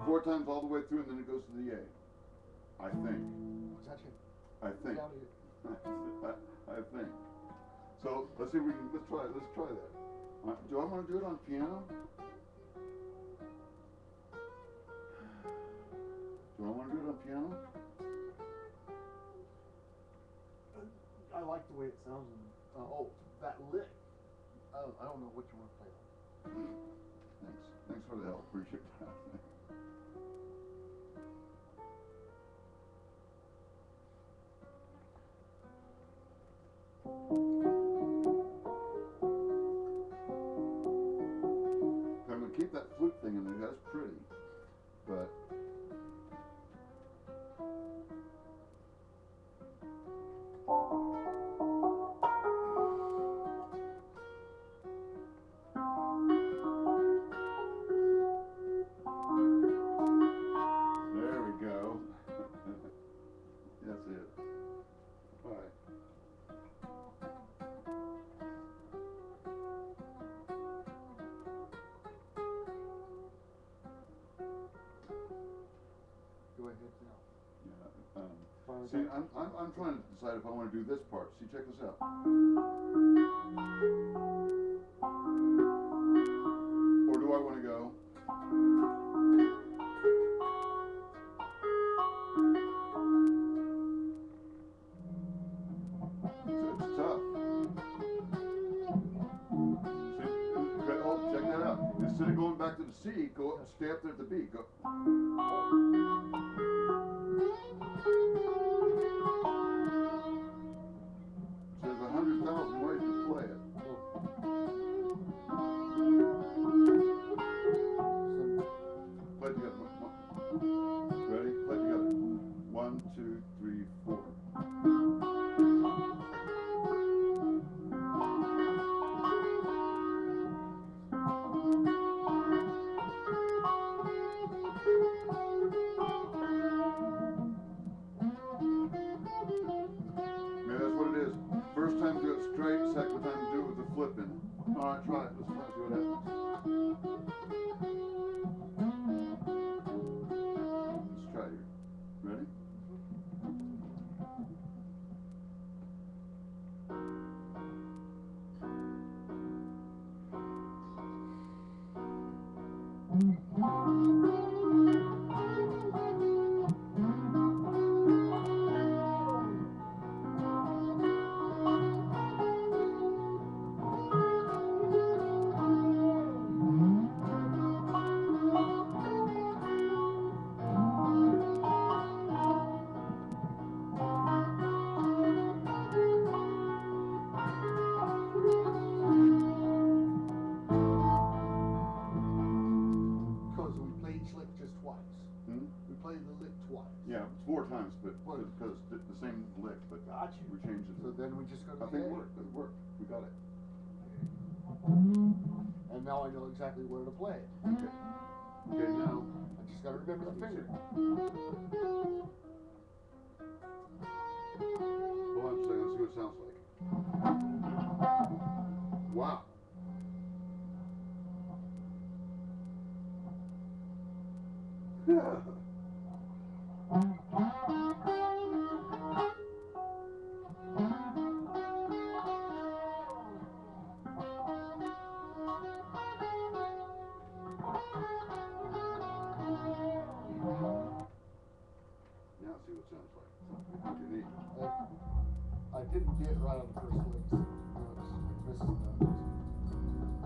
Four times all the way through, and then it goes to the A. I think. What's that? I think. I think. So let's see if we can. Let's try that. Do I want to do it on piano? Do I want to do it on piano? I like the way it sounds. That lick. I don't know which one to play on. Thanks for the help. Appreciate that. I'm going to keep that flute thing in there. That's pretty, but there we go. That's it. All right. Go ahead now. Yeah. See, I'm trying to decide if I want to do this part. See, check this out. Or do I want to go? It's tough. See, check that out. Instead of going back to the C, go up, stay up there at the B. Go. There's 100,000 ways to play it. Play together. Ready? Play together. 1, 2, 3, 4. First time do it straight, Because we play each lick just twice. Hmm? We play the lick twice. Yeah, it's 4 times, but What? because it's the same lick, but Got you. we changed it. So then we just go to I the think A. it worked. It worked. We got it. And now I know exactly where to play it. Okay. Okay. Now I just gotta remember the finger. Hold on a second. Let's see what it sounds like. Wow. Yeah. Now see what it sounds like. Pretty neat. I didn't get it right on the first licks. No, it's missing notes.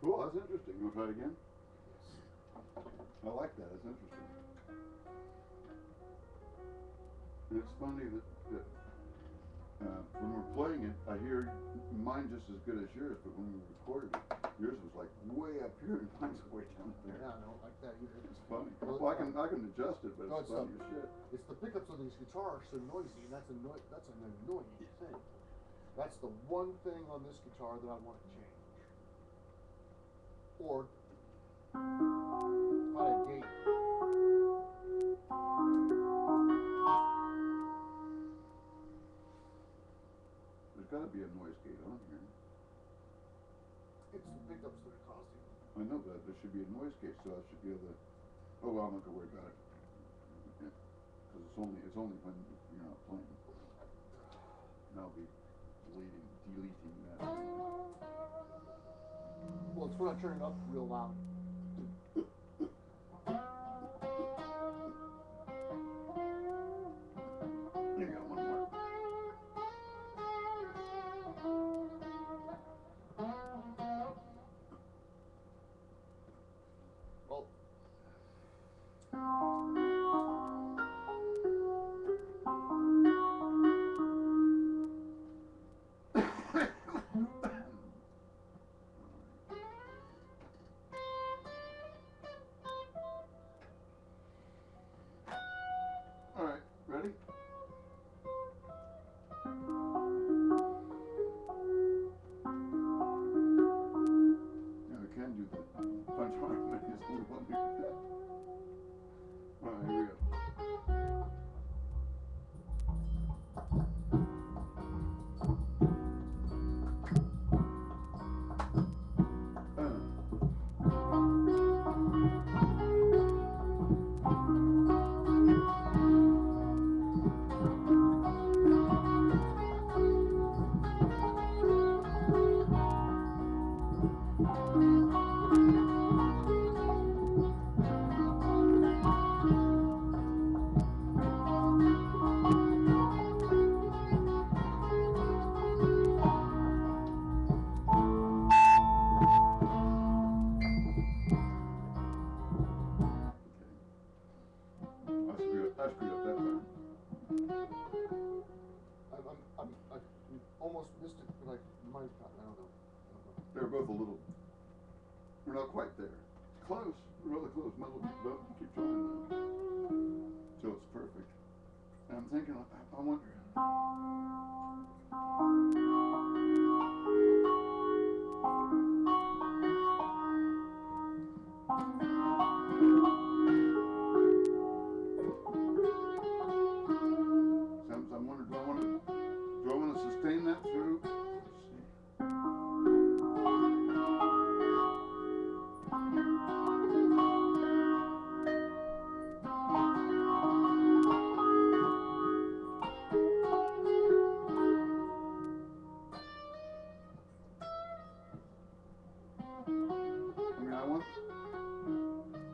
Cool. That's interesting. You want to try it again? I like that. It's interesting. And it's funny that when we're playing it, I hear mine just as good as yours, but when we recorded it, yours was like way up here and mine's way down there. Yeah, I don't like that either. It's funny. Well, Well, I can adjust it, but No, it's it's funny as shit. It's the pickups on these guitars so noisy, and that's an annoying thing. That's the one thing on this guitar that I want to change. Or find a gate. There's got to be a noise gate on here. It's the pickups that are costing me. I know that there should be a noise gate, so I should be able to. Oh well, I'm not gonna worry about it. Because it's only when you're not playing. And I'll be deleting that. Well, it's when I turn it up real loud. You got one more. Well, All right, ready? Yeah, we can do the punch harmonies. We want to do that. All right, here we go. I screwed up that time. I almost missed it, but I might have. I don't know. They're both a little. We're not quite there. It's close. We're really close. Keep trying though. So it's perfect. And I'm thinking, I wonder. that one?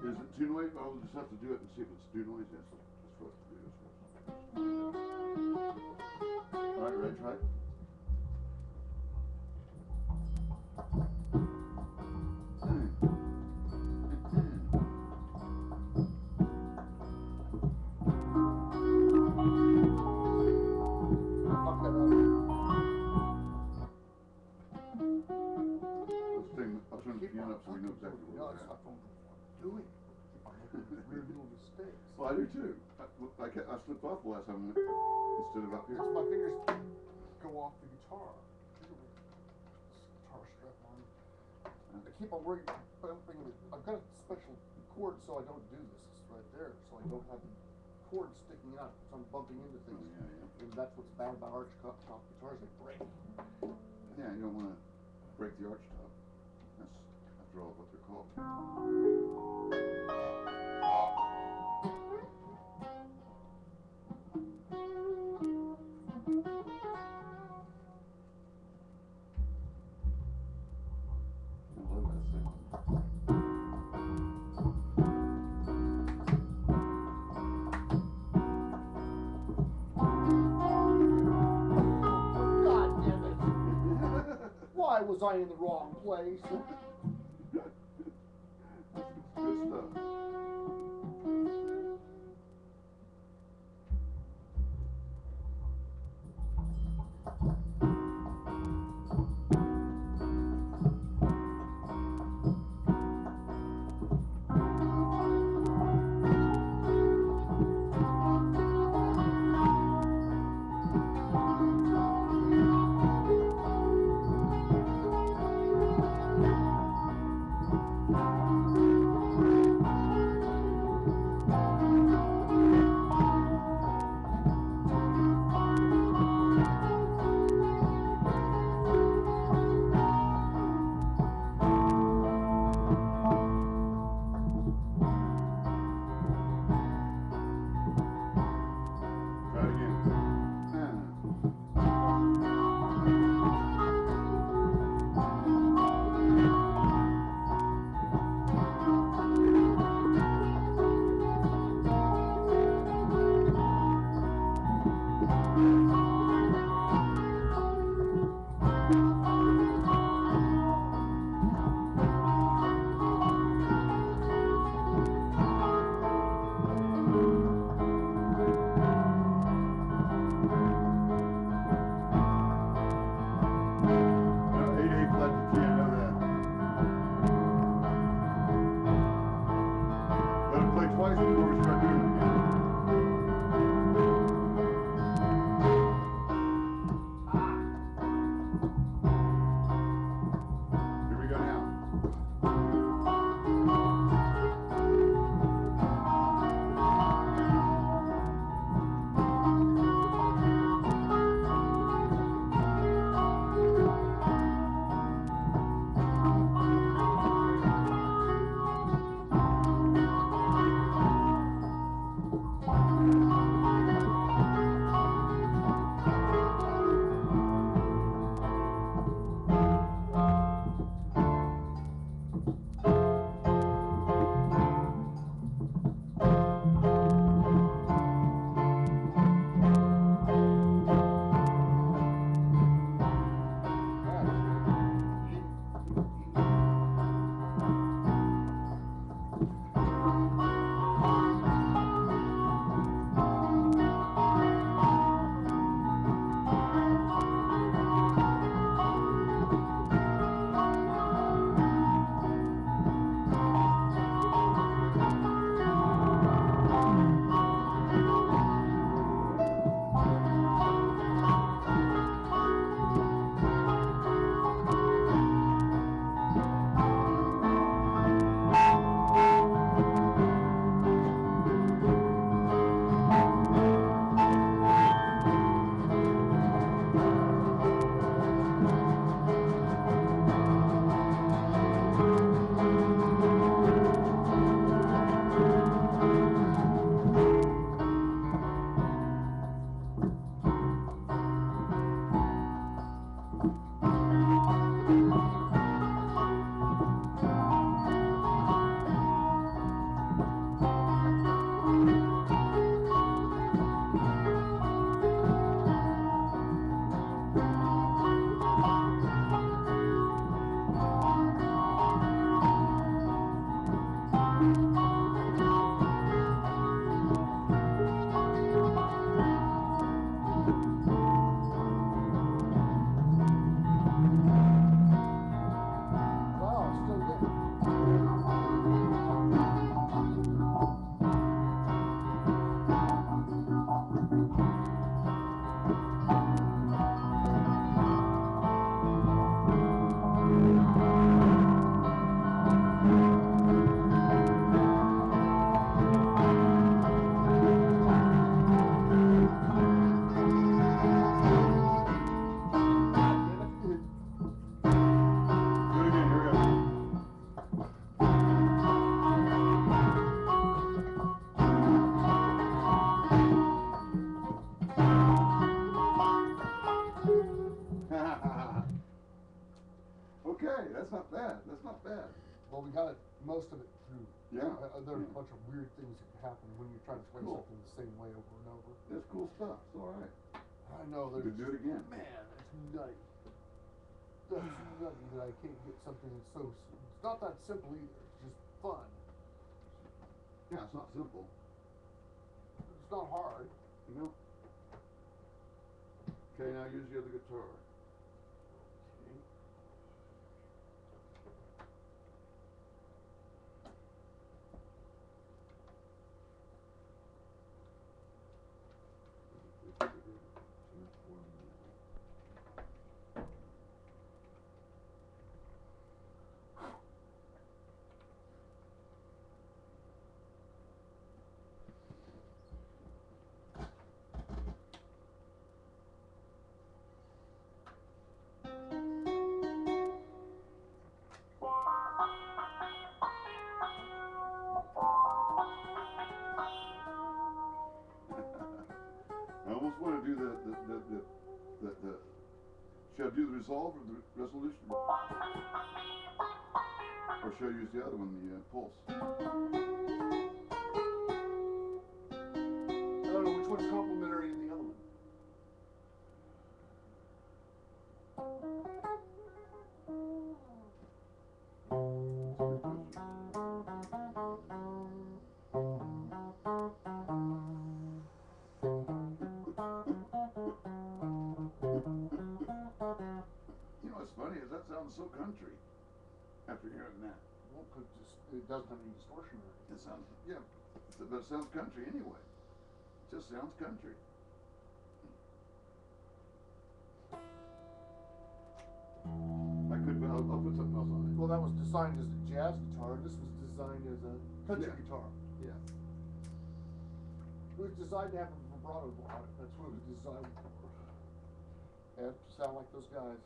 Is it tune weight? I'll just have to do it and see if it's tune noise. Yes, that's what to do this first. Alright, ready, try it? I'll turn the piano up so we know exactly what we're at. Doing. I'm making weird little mistakes. Well, I do too. I slipped off the last time instead of up here. Because my fingers go off the guitar. Guitar strap on. I keep on bumping it. I've got a special cord so I don't do this. It's right there. So I don't have the cord sticking out. So I'm bumping into things. Oh, yeah. And that's what's bad about arch top guitars. They break. Yeah, you don't want to break the arch top. That's, after all, what they're called. I love that thing. God damn it! Why was I in the wrong place? Good stuff. That's not bad. That's not bad. Well, we got it, most of it through. Yeah. There are Yeah. a bunch of weird things that can happen when you're trying to play Cool. something the same way over and over. That's cool stuff. It's all right. I know You there's. could do it again. Man, it's nutty. That's nutty that I can't get something that's so. It's not that simple either. It's just fun. Yeah, it's not simple. It's not hard. You know. Okay, now use the other guitar. Okay. I almost want to do the should I do the resolve or the resolution? Or should I use the other one, the pulse? I don't know which one's complementary in the other one. You know what's funny is that sounds so country after hearing that. Well, 'cause it doesn't have any distortion or anything. It sounds, yeah, but it sounds country anyway. It just sounds country. I could, but I'll put something else on it. Well, that was designed as a jazz guitar, and this was designed as a country Yeah. guitar. Yeah. It was designed to have a vibrato on it. That's what it was designed for. And to sound like those guys.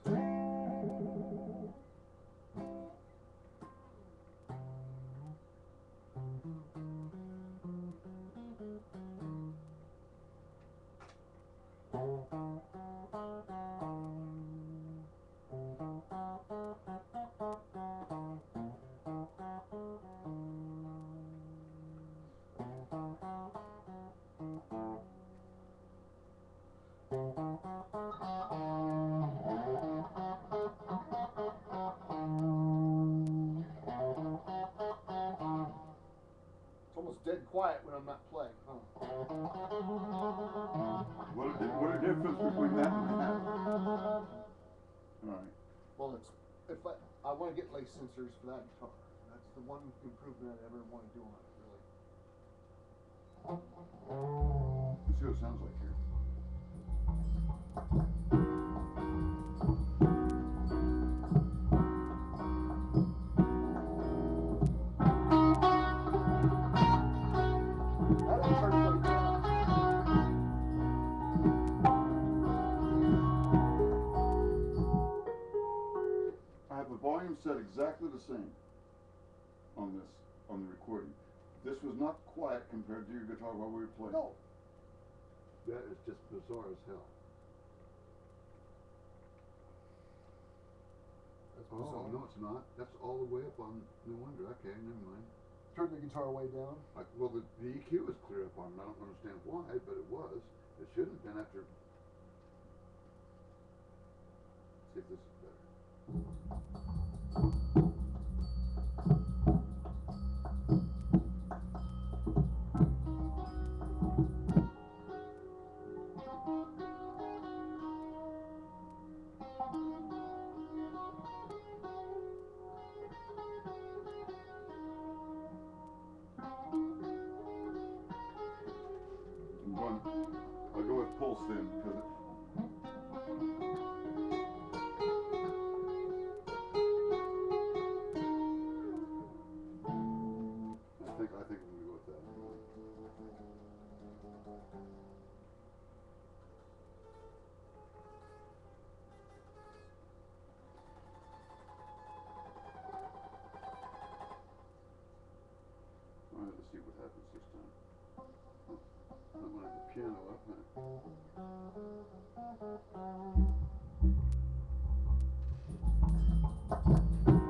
It's almost dead quiet when I'm not playing, huh? What a difference between that and that. All right. Well, it's if I want to get lace sensors for that guitar. That's the one improvement I ever want to do on it, really. Let's see what it sounds like here. That guitar's like that. I have the volume set exactly the same on the recording. This was not quiet compared to your guitar while we were playing. No. That is just bizarre as hell. That's Oh, bizarre. no, it's not. That's all the way up on No Wonder. Okay, never mind. Turn the guitar way down. Well, the EQ is clear up on it. I don't understand why, but it was. It shouldn't have been after. Let's see if this is better. I'll go with pulse then, because I think I'm gonna go with that. All right, let's see what happens this time. I'm gonna have the piano up, huh?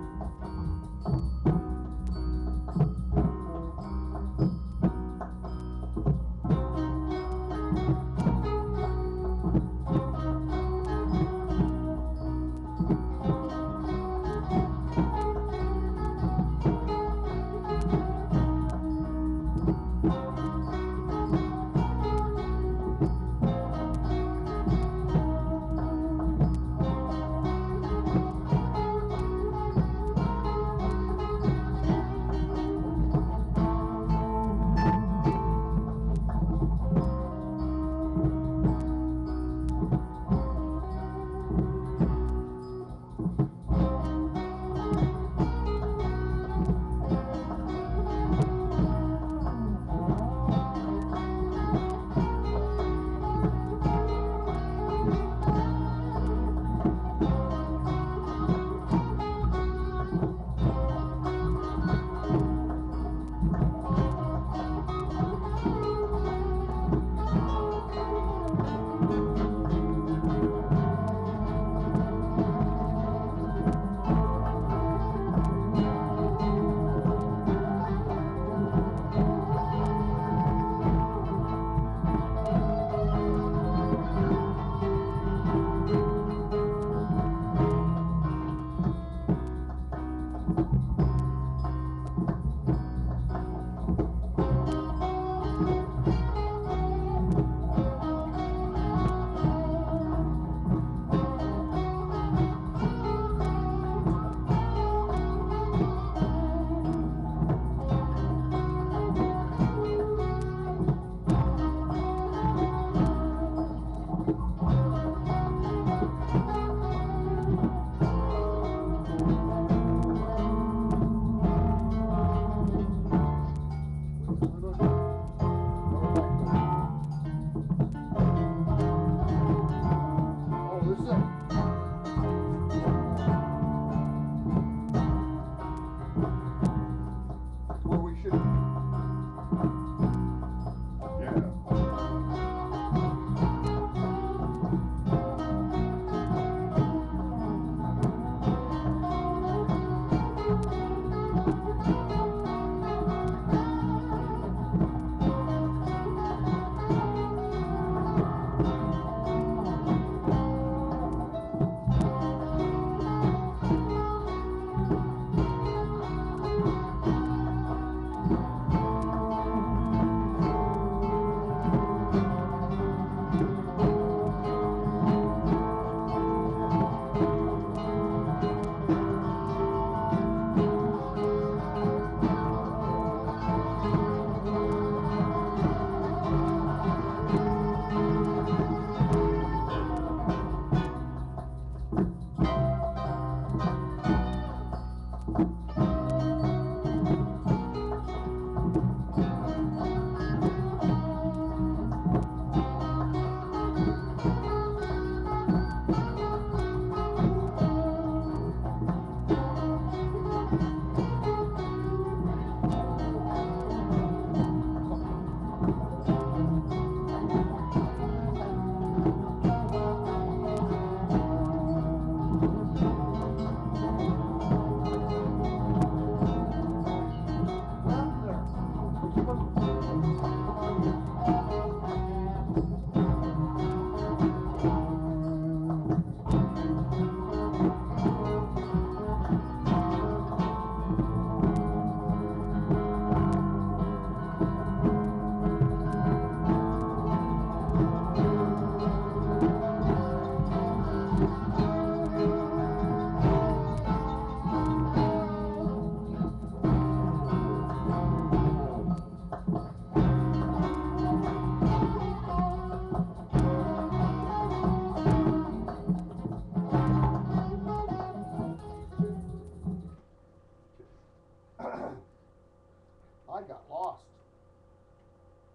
I got lost.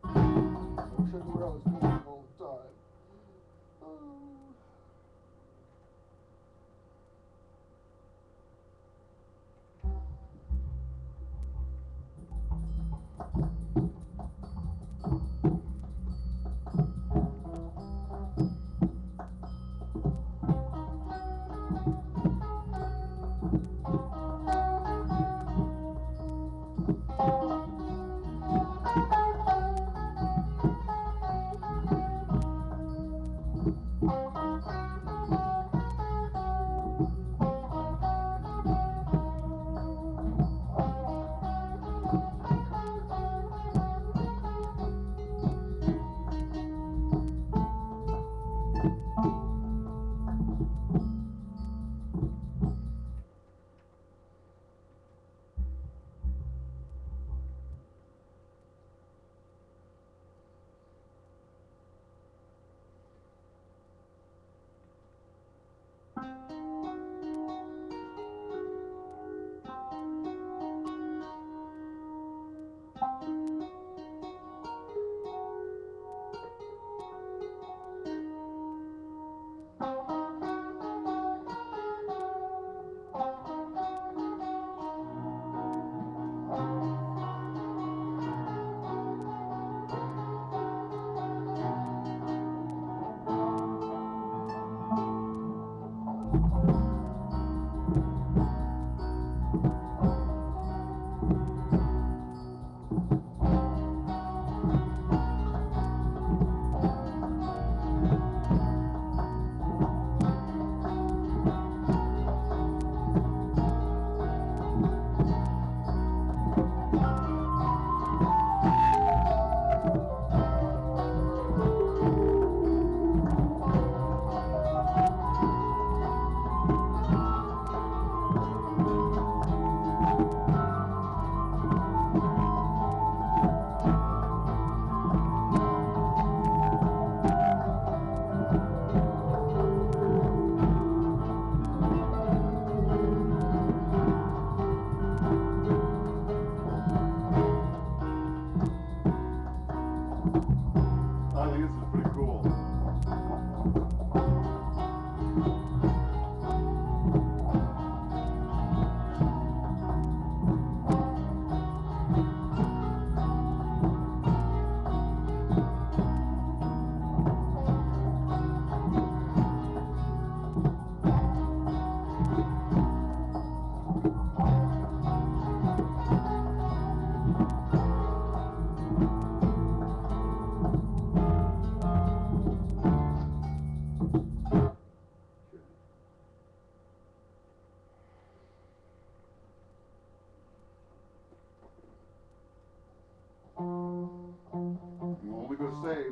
I shouldn't where I was going all the time. I think this is pretty cool.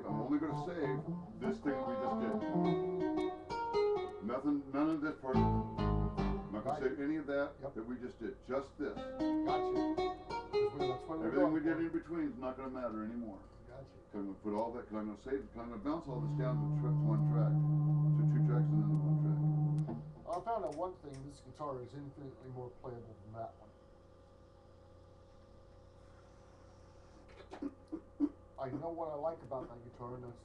I'm only going to save this thing we just did. Nothing, none of this part. I'm not going to save any of that that we just did. Just this. Gotcha. Everything we did in between is not going to matter anymore. Gotcha. I'm going to put all that, because I'm going to save, because I'm going to bounce all this down to one track, to two tracks and then to one track. I found out one thing: this guitar is infinitely more playable than that one. I know what I like about that guitar, and that's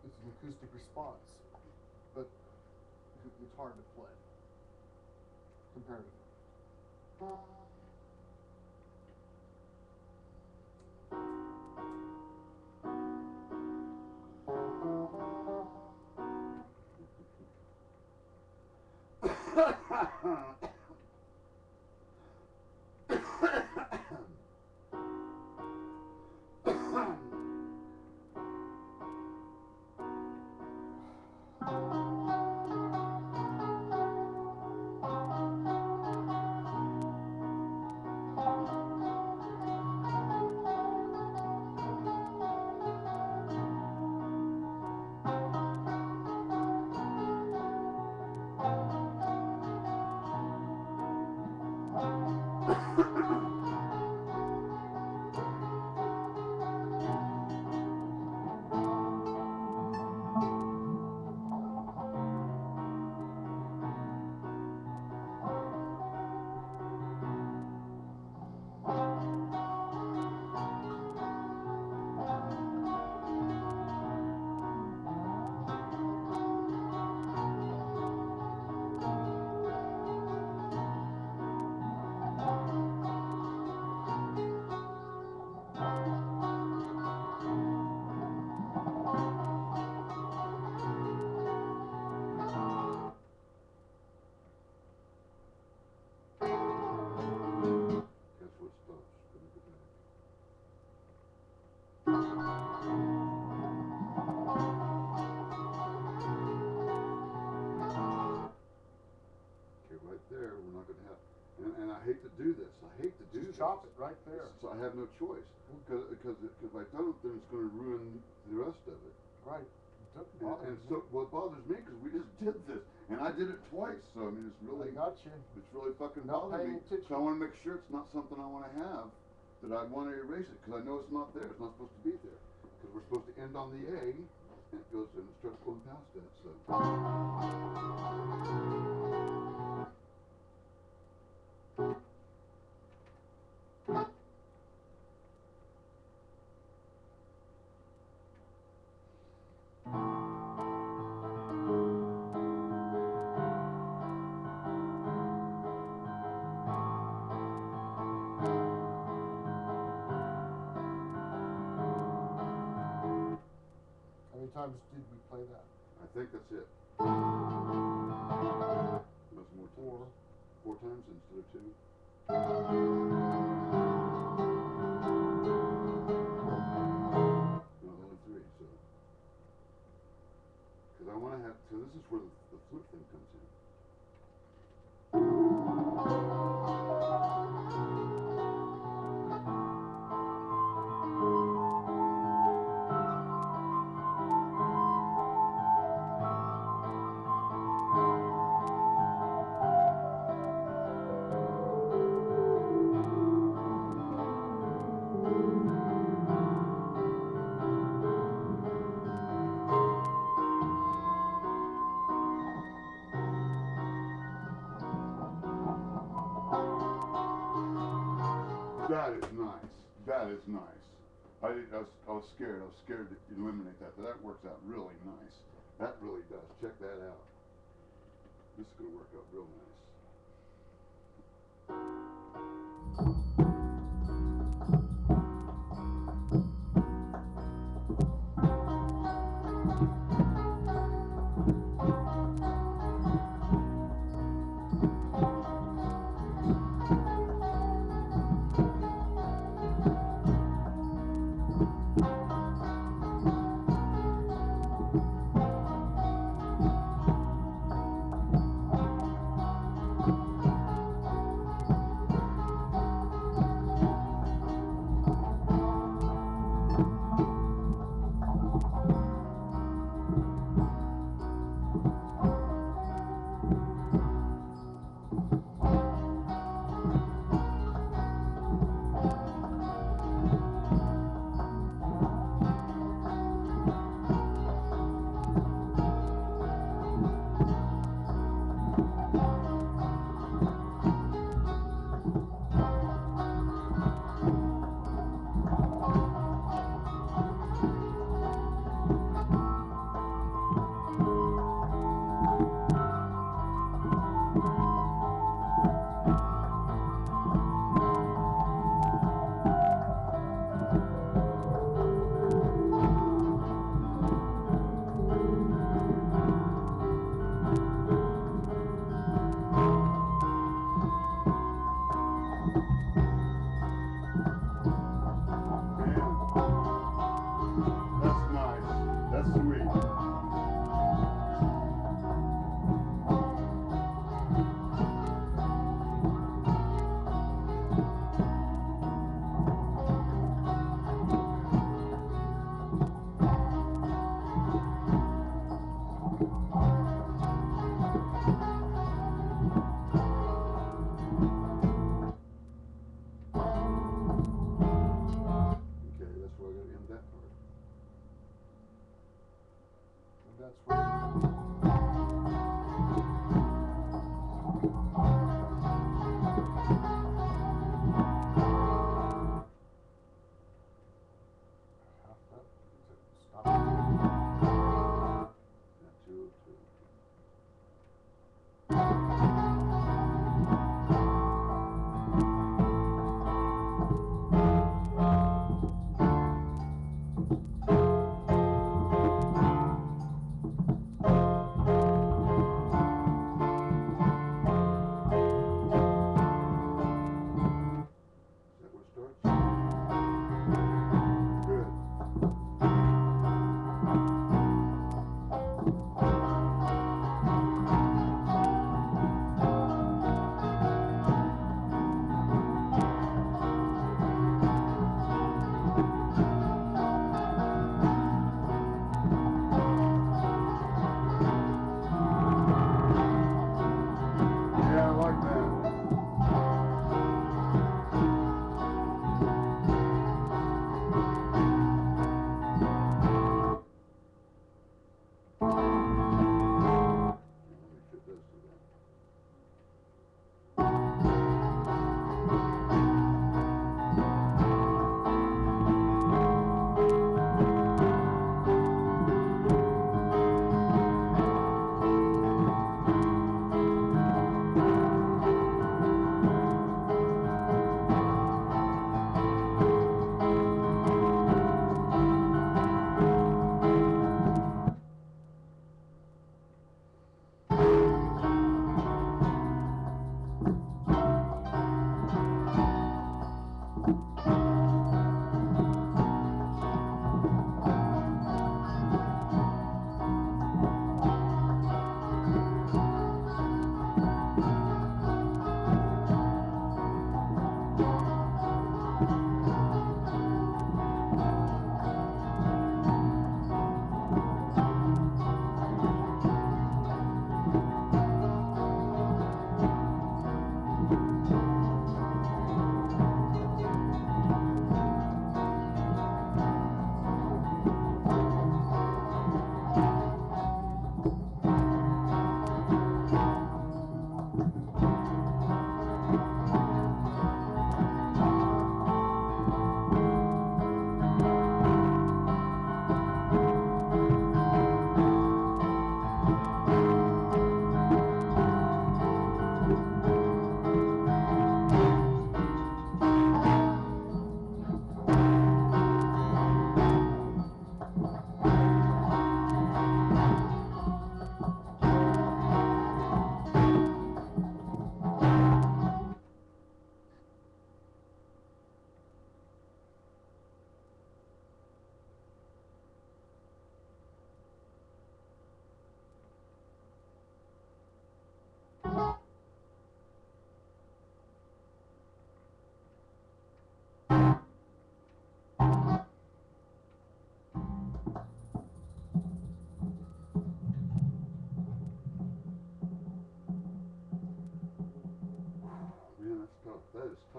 it's an acoustic response, but it's hard to play comparatively. Guess what stops? Gonna go back. Okay, right there, we're not gonna have, and I hate to do this. I hate to do Just this. chop it right there. So I have no choice because if I don't, then it's going to ruin the rest of it. Right. It doesn't And, bother and me. so what bothers me because we just did this, and I did it twice. So I mean, it's really I got you. it's really fucking Not bothering me. paying attention. So I want to make sure it's not something I want to have. That I want to erase it because I know it's not there. It's not supposed to be there because we're supposed to end on the A, and it goes and it starts going past that. So. How many times did we play that? I think that's it. That's more times. 4 times instead of 2. No, only 3. So, because I want to have. So this is where the flute thing comes in. That is nice. That is nice. I was scared. I was scared to eliminate that, but that works out really nice. That really does. Check that out. This is going to work out real nice.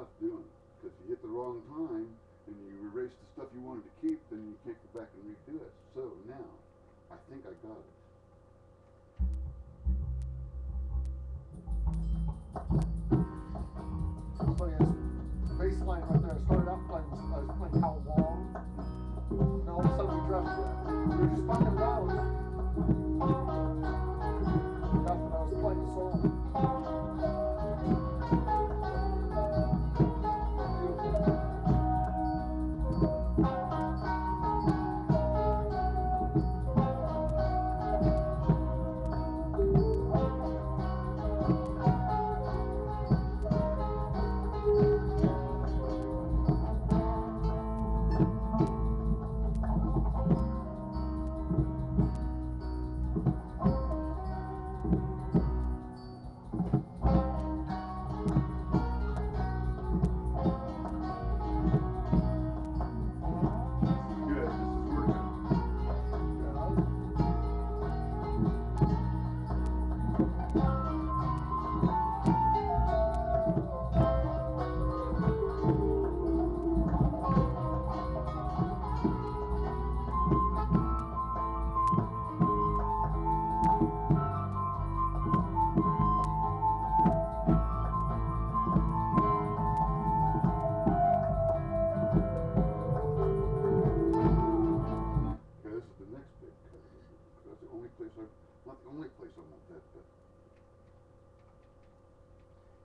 tough doing because you hit the wrong time and you erase the stuff you wanted to keep, then you can't go back and redo it. So now, I think I got it. It's funny, the bass line right there, I started out playing, I was playing How Long, and all of a sudden we dropped it. We were just fucking around. That's when I was playing a song.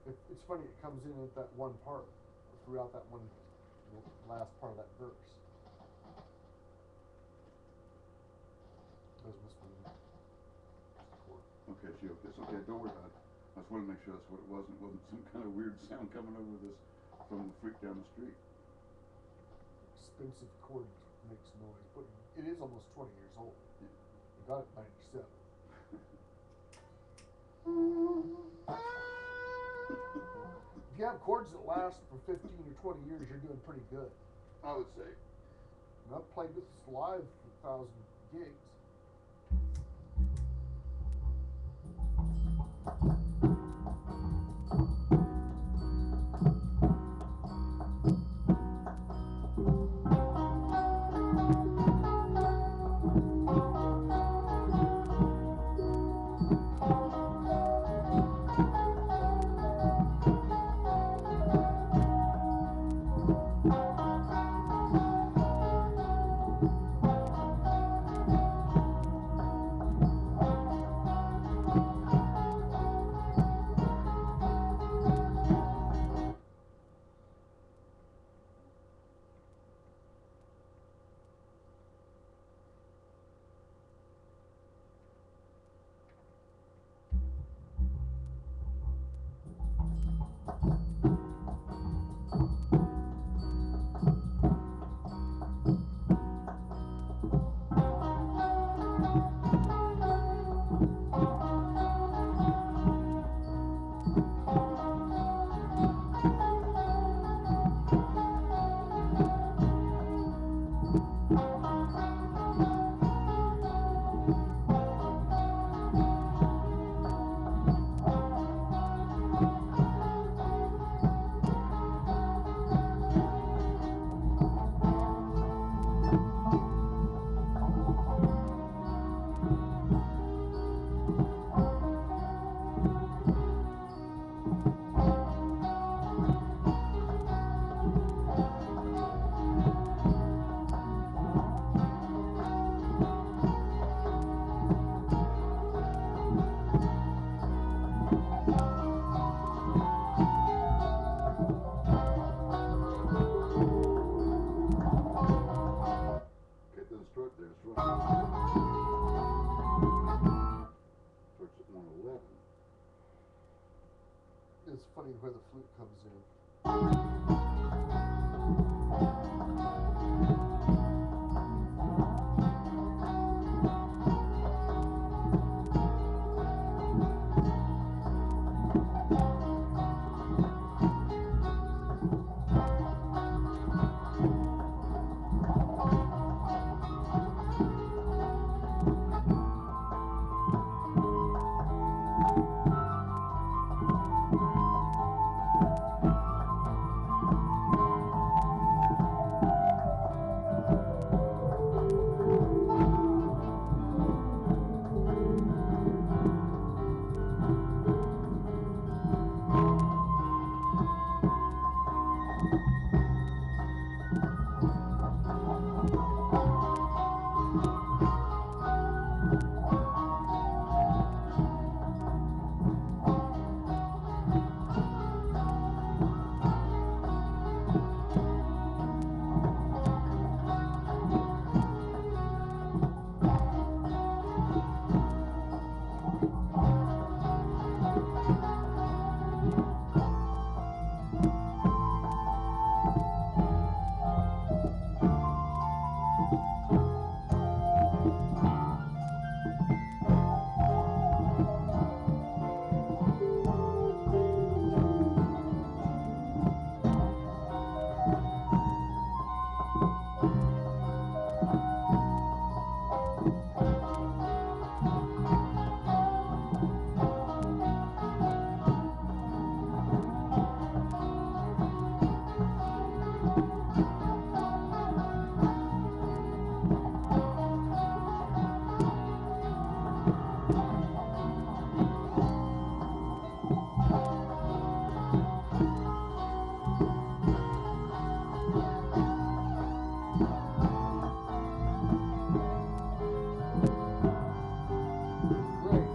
It's funny, it comes in at that one part, throughout that one, the last part of that verse. Those must be okay, Gio, it's okay, don't worry about it. I just wanted to make sure that's what it was, and it wasn't some kind of weird sound coming over this from the freak down the street. Expensive chord makes noise, but it is almost 20 years old. Yeah. You got it 97. If you have chords that last for 15 or 20 years, you're doing pretty good. I would say. And I've played this live for 1,000 gigs. It's funny where the flute comes in. Great.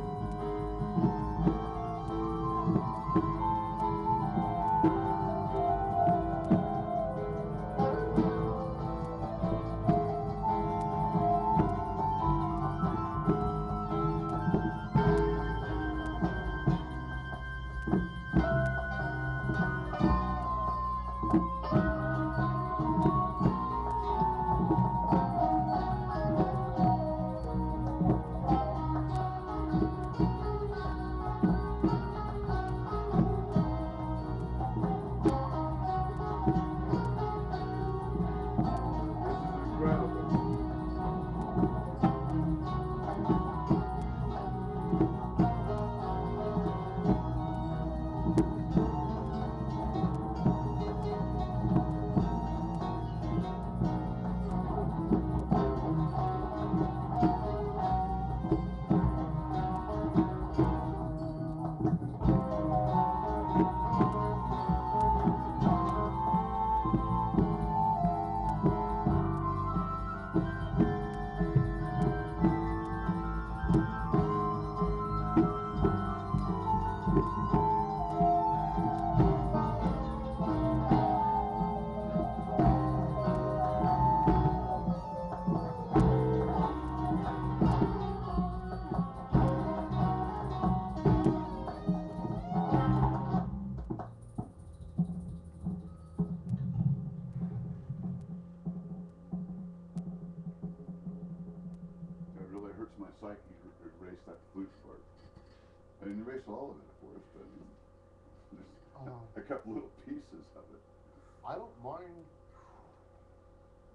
This is incredible. It really hurts my psyche to erase that flute part. I didn't erase all of it, of course, but I mean, I kept little pieces of it. I don't mind.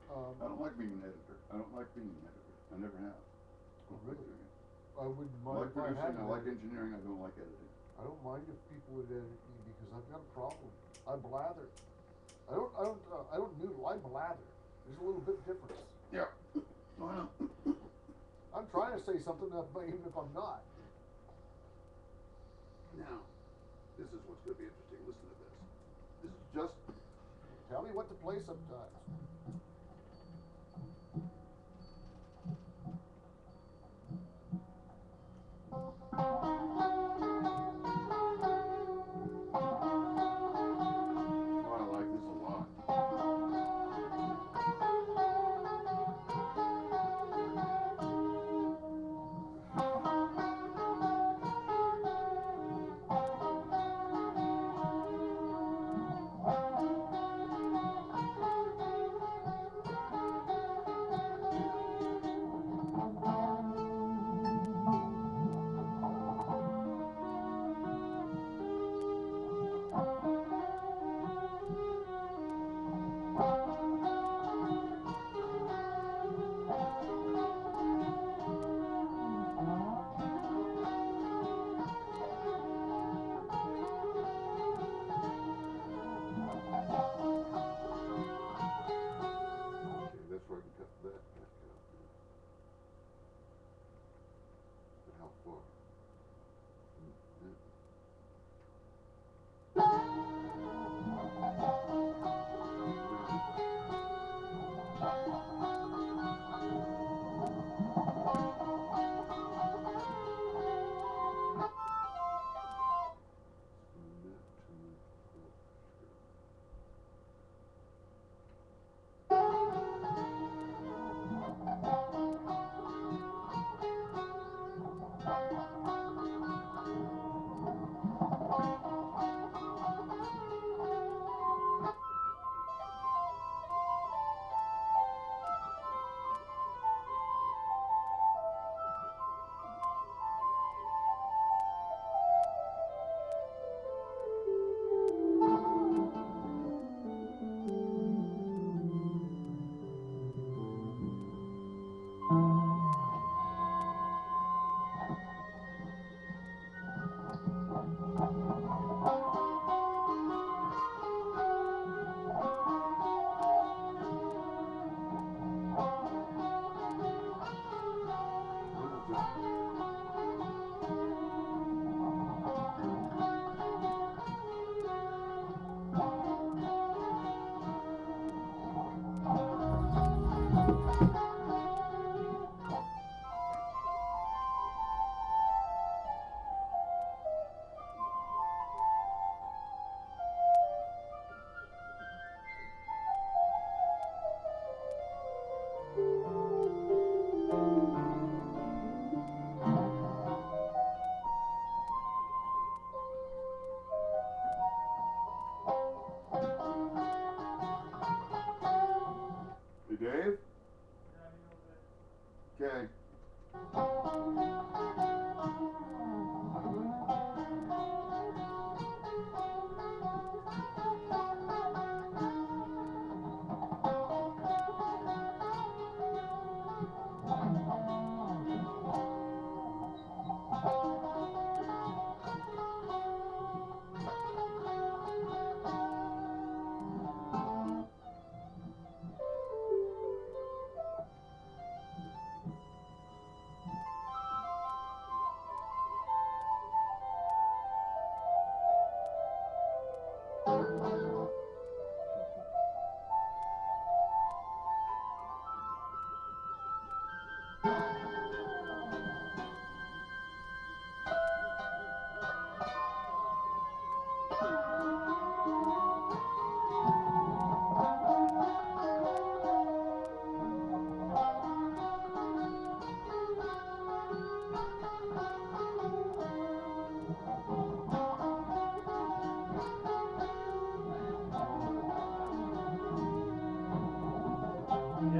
I don't like being an editor. I don't like being an editor. I never have. I don't like Really? doing it. I wouldn't I mind like if I producing, had I an like edit. engineering, I don't like editing. I don't mind if people would edit me because I've got a problem. I blather. I don't noodle. I blather. There's a little bit difference. Yeah. I know. I'm trying to say something even if I'm not. Now, this is what's going to be interesting. Listen to this. This is just Tell me what to play sometimes. oh, I like this a lot.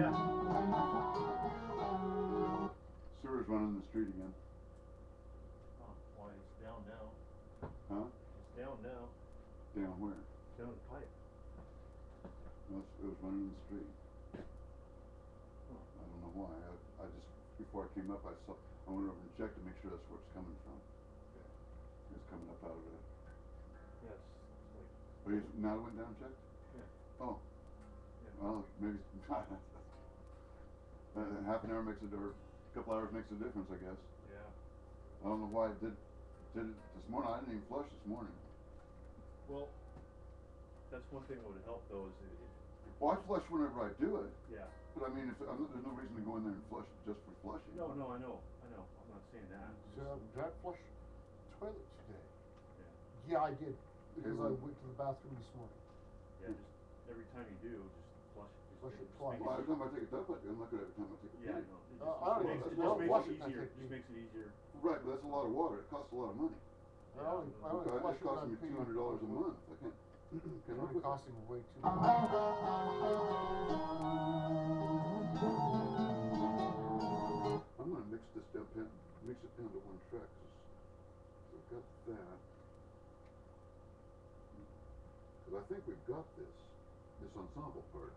Yeah. Sewer's running the street again. Oh, why it's down now. Huh? It's down now. Down where? Down the pipe. No, it was running in the street. Huh. I don't know why. I just, before I came up, I went over and checked to make sure that's where it's coming from. It's coming up out of it. Yeah, it's like. But now it went down and checked? Yeah. Oh. Yeah. Well, maybe half an hour makes a difference. A couple hours makes a difference, I guess. Yeah. I don't know why it did it this morning. I didn't even flush this morning. Well, that's one thing that would help though is Well, I flush whenever I do it, yeah. but I mean, there's no reason to go in there and flush just for flushing. No, I know. I'm not saying that. Did I flush the toilet today? Yeah. Yeah, I did, because I well- went to the bathroom this morning. Yeah, just every time you do, just flush it. Just Flush it just twice. make Well, every time I take a dump, I'm not good every time I take a Yeah, I pee. know. It I don't makes, even- it I don't just flush makes it it when I easier. take Just pee. makes it easier. Right, but that's a lot of water. It costs a lot of money. I only It's flush it when costing I'm me peeing. $200 a month. I can't. It's Can't live only with it. costing way too much. I'm gonna mix this down, mix it down to one track. 'Cause I've got that. Because I think we've got this ensemble part.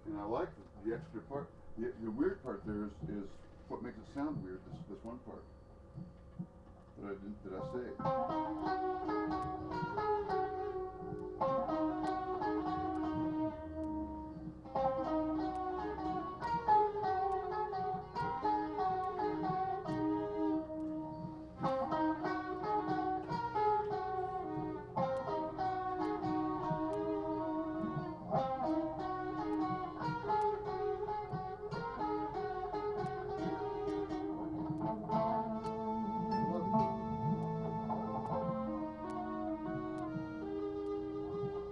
And I like the extra part. The weird part there is what makes it sound weird. This one part that I say.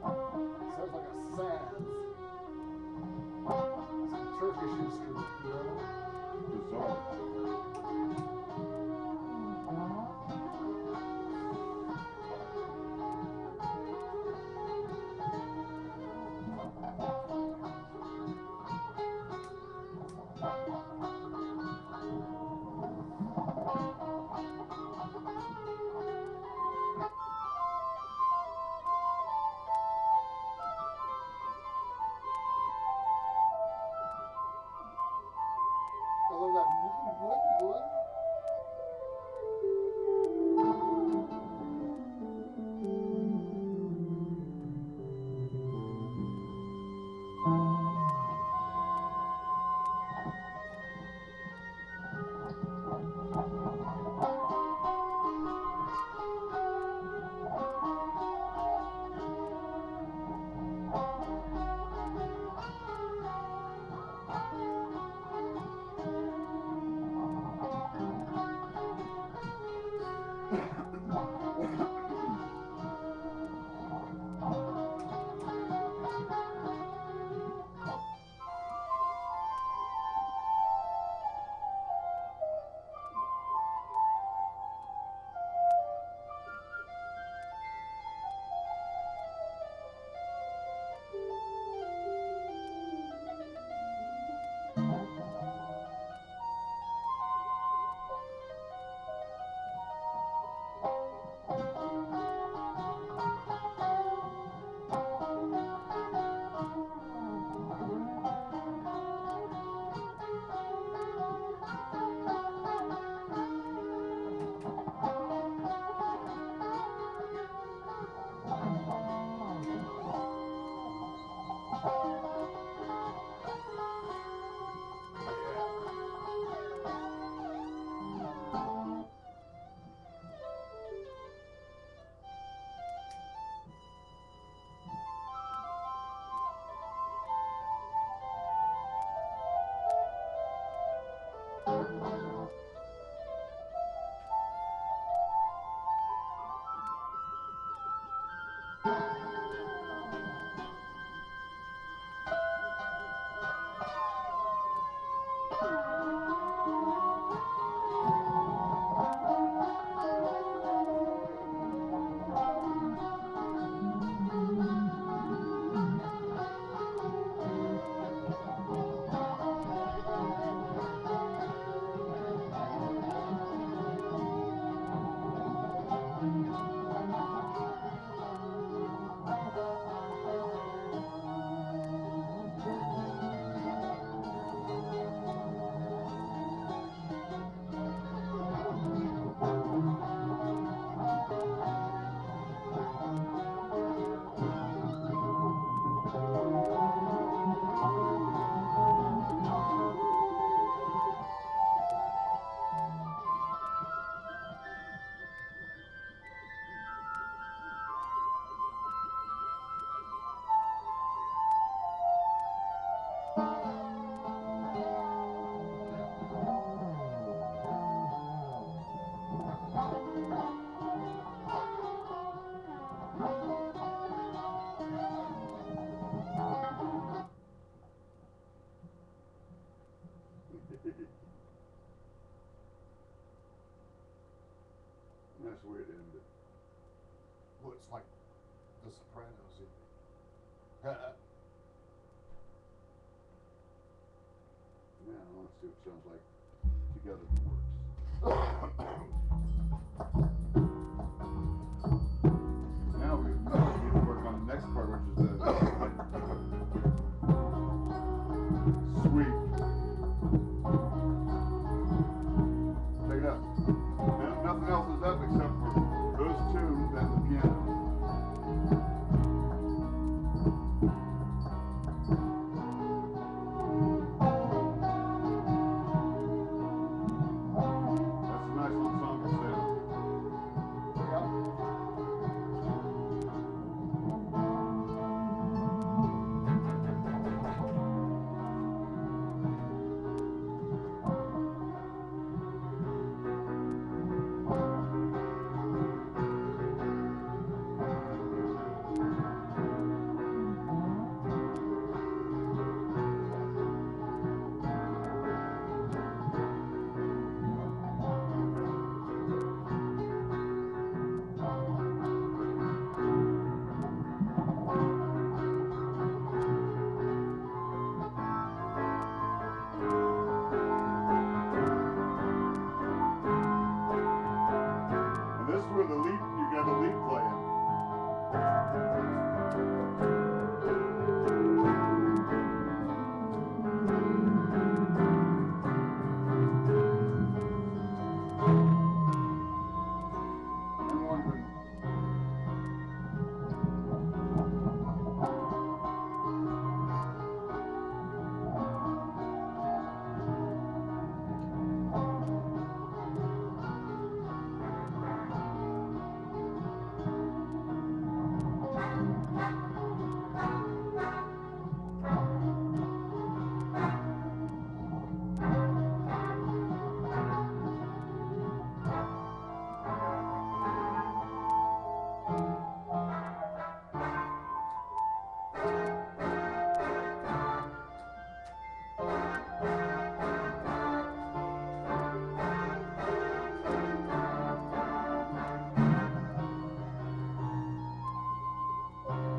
Sounds like a saz. Some Turkish instrument, you know? Bizarre. I love that wood. That's where it ended. Well, it's like The Sopranos ending. Now let's see what it sounds like together it works. Now we need to work on the next part, which is the sweep. Check it out. Now, nothing else is up except for those two and the piano. That's a nice little song to sound. And this is where the lead, you got the lead playing. I'm wondering.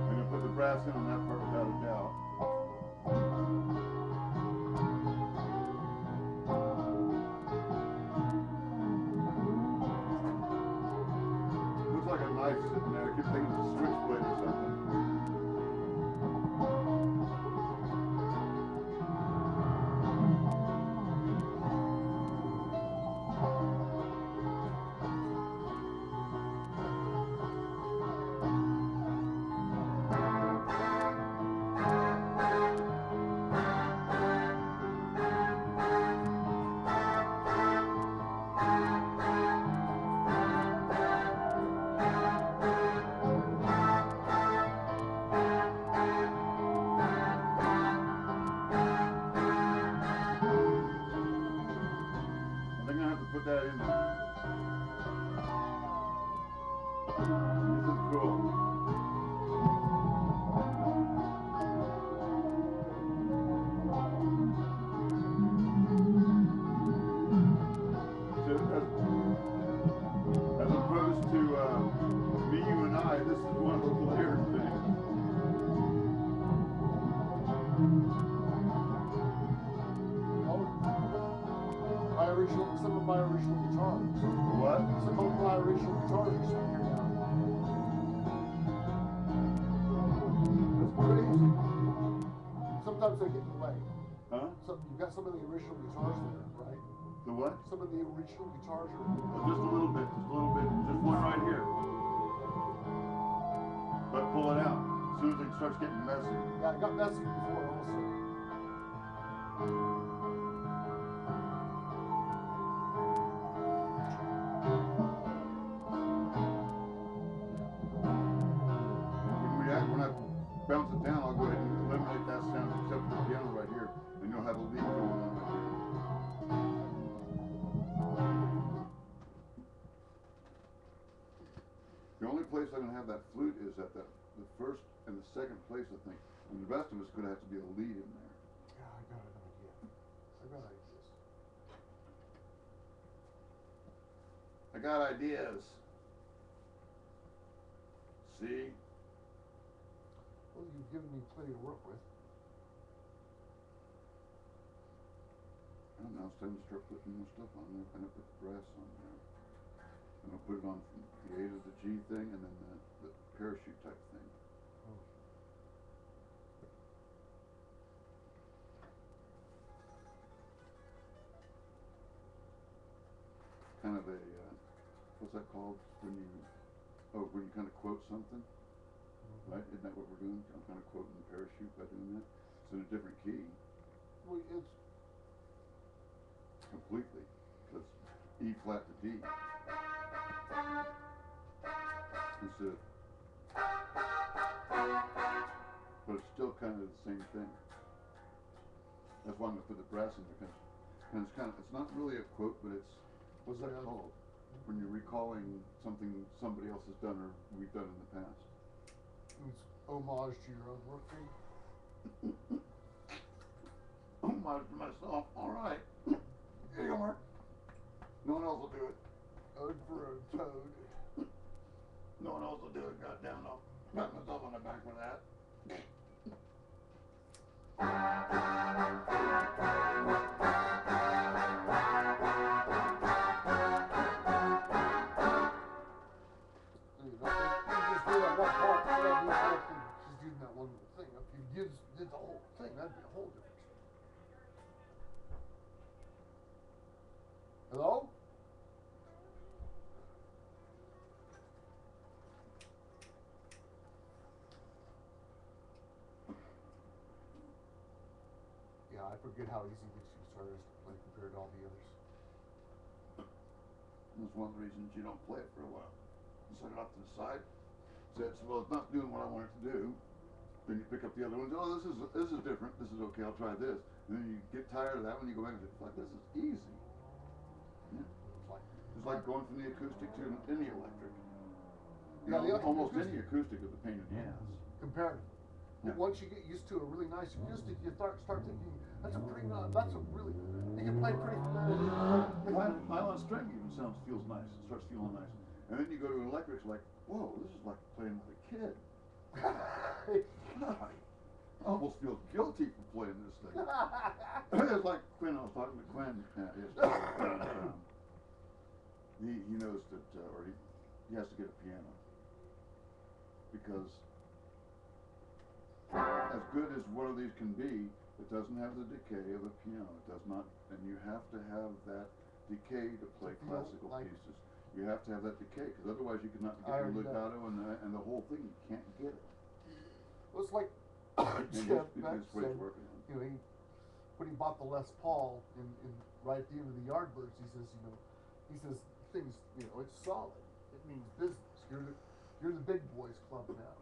And you put the brass in on that part without a doubt. Looks like a knife sitting there. I keep thinking it's a switchblade or something. I think I have to put that in there. This is cool. So as opposed to me, you, and I, this is one of those layered things. Some of my original guitars. What? Some of my original guitars are sitting here now. That's crazy. Sometimes they get in the way. Huh? So you've got some of the original guitars there, right? The what? Some of the original guitars are. Just a little bit, just a little bit. Just one right here. But pull it out. As soon as it starts getting messy. Yeah, it got messy before also. When I bounce it down, I'll go ahead and eliminate that sound except for the piano right here, and you'll have a lead going on right here. The only place I can have that flute is at the first and the second place, I think. And the rest of it's going to have to be a lead in there. Yeah, I got an idea. I got ideas. I got ideas. See? Well, you've given me plenty to work with. I don't know, it's time to start putting more stuff on there. I'm gonna put the brass on there. I'm gonna put it on from the A to the G thing and then the parachute type thing. Oh. Kind of a, what's that called when you kind of quote something, right? Isn't that what we're doing? I'm kind of quoting the parachute by doing that. It's in a different key Well, it's completely. So it's E flat to D. Instead of, but it's still kind of the same thing. That's why I'm gonna put the brass in there, and it's not really a quote, but it's, what's that Yeah. called? When you're recalling something somebody else has done or we've done in the past. it's homage to your own work. Homage to myself. All right. Here you are. No one else will do it. Ode for a toad. No one else will do it. Goddamn, I'll pat myself on the back for that. You just do that one part. You don't do the whole thing. Just doing that one little thing. If you did the whole thing, that'd be a whole different story. Hello? Yeah, I forget how easy these guitars to play compared to all the others. That's one of the reasons you don't play it for a while. You set it off to the side. Say, well, it's not doing what I want it to do. Then you pick up the other ones. Oh, this is different. This is okay. I'll try this. And then you get tired of that one. You go back and say, like, this is easy. Yeah. It's like going from the acoustic to any electric. You know, almost any acoustic is a pain in the ass. Comparatively. But Yeah. once you get used to a really nice acoustic, you start thinking, that's a really, you can play pretty. Nylon string even feels nice. It starts feeling nice. And then you go to an electric, it's like, whoa, this is like playing with a kid. God, I almost feel guilty for playing this thing. It's like Quinn, I was talking to Quinn yesterday. He knows that, or he has to get a piano. Because as good as one of these can be, it doesn't have the decay of a piano. It does not, and you have to have that decay to play classical pieces. You have to have that decay, because otherwise you cannot get the legato and the whole thing. You can't get it. Well, it's like Jeff Beck said, working on. you know, when he bought the Les Paul in right at the end of the Yardbirds, he says things, it's solid. It means business. You're the big boys club now.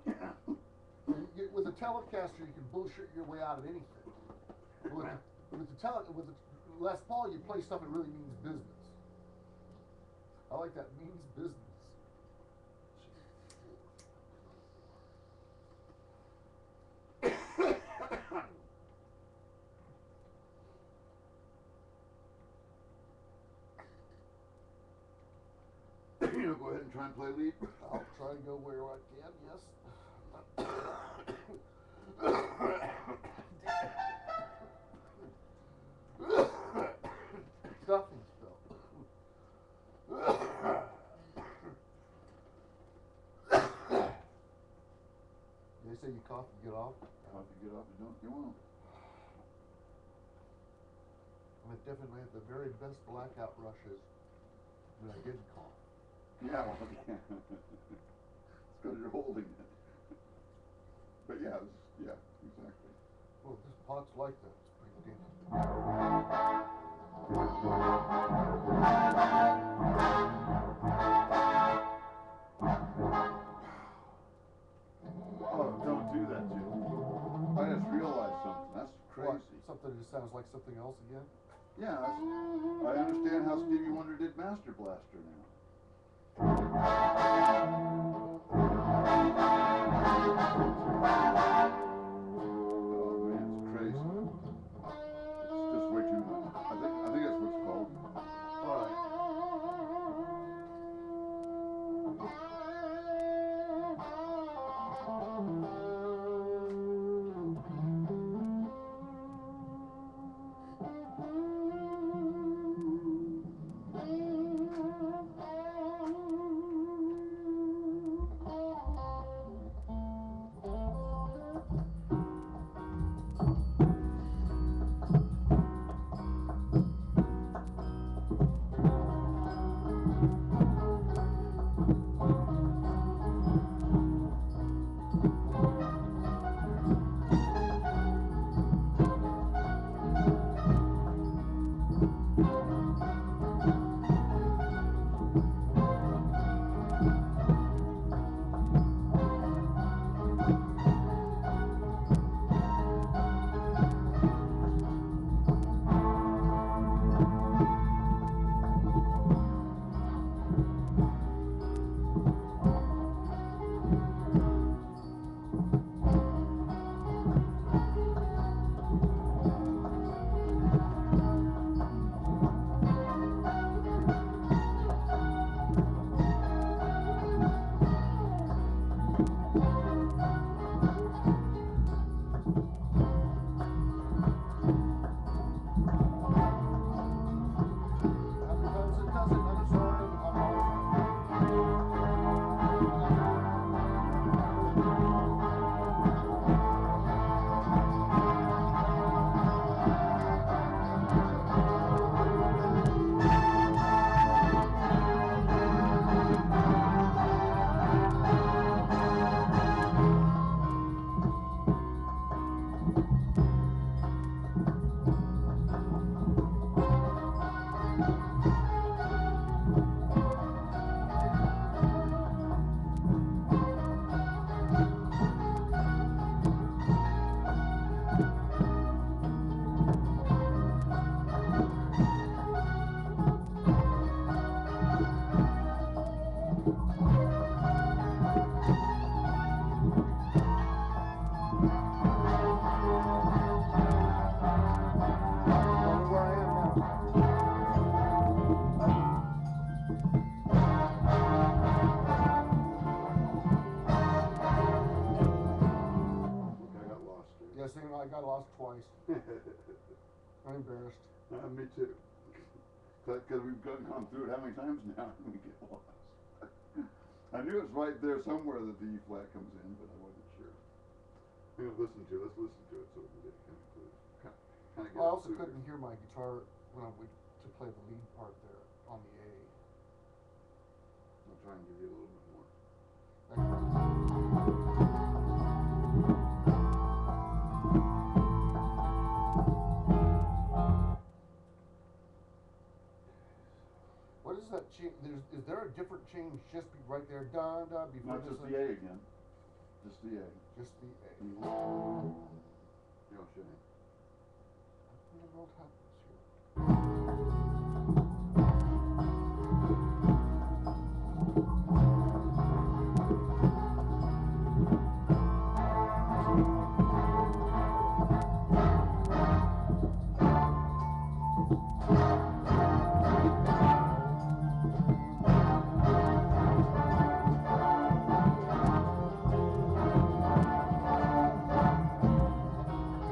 With a Telecaster, you can bullshit your way out of anything. With the Les Paul, you play stuff that really means business. I like that, means business. Go ahead and try and play lead. I'll try to go where I can, yes. Stuffing still. They say you cough and get off. How to get up and don't you won't. I definitely had the very best blackout rushes when I didn't cough. Yeah, well, yeah. It's because you're holding it. But yeah, exactly. Well, this pot's like that. It's pretty dangerous. Oh, don't do that, Jim. I just realized something. That's crazy. What? Something that sounds like something else again? Yeah, I understand how Stevie Wonder did Master Blaster now. Oh man, it's crazy. It's just way too much. I think that's what it's called. Alright. I got lost twice. I'm embarrassed. Me too. Because we've gone through it how many times now and we get lost. I knew it was right there somewhere that the E flat comes in, but I wasn't sure. Let's listen to it so we can get kind of clues. Kind of get Well, I also a clue couldn't here. hear my guitar when I went to play the lead part there on the A. I'll try and give you a little bit more. What is that change? Is there a different change just right there, dun dun before Not this just one? the A again. Just the A. Just the A. Mhm. Yeah, I'll show you. I don't know what happens here.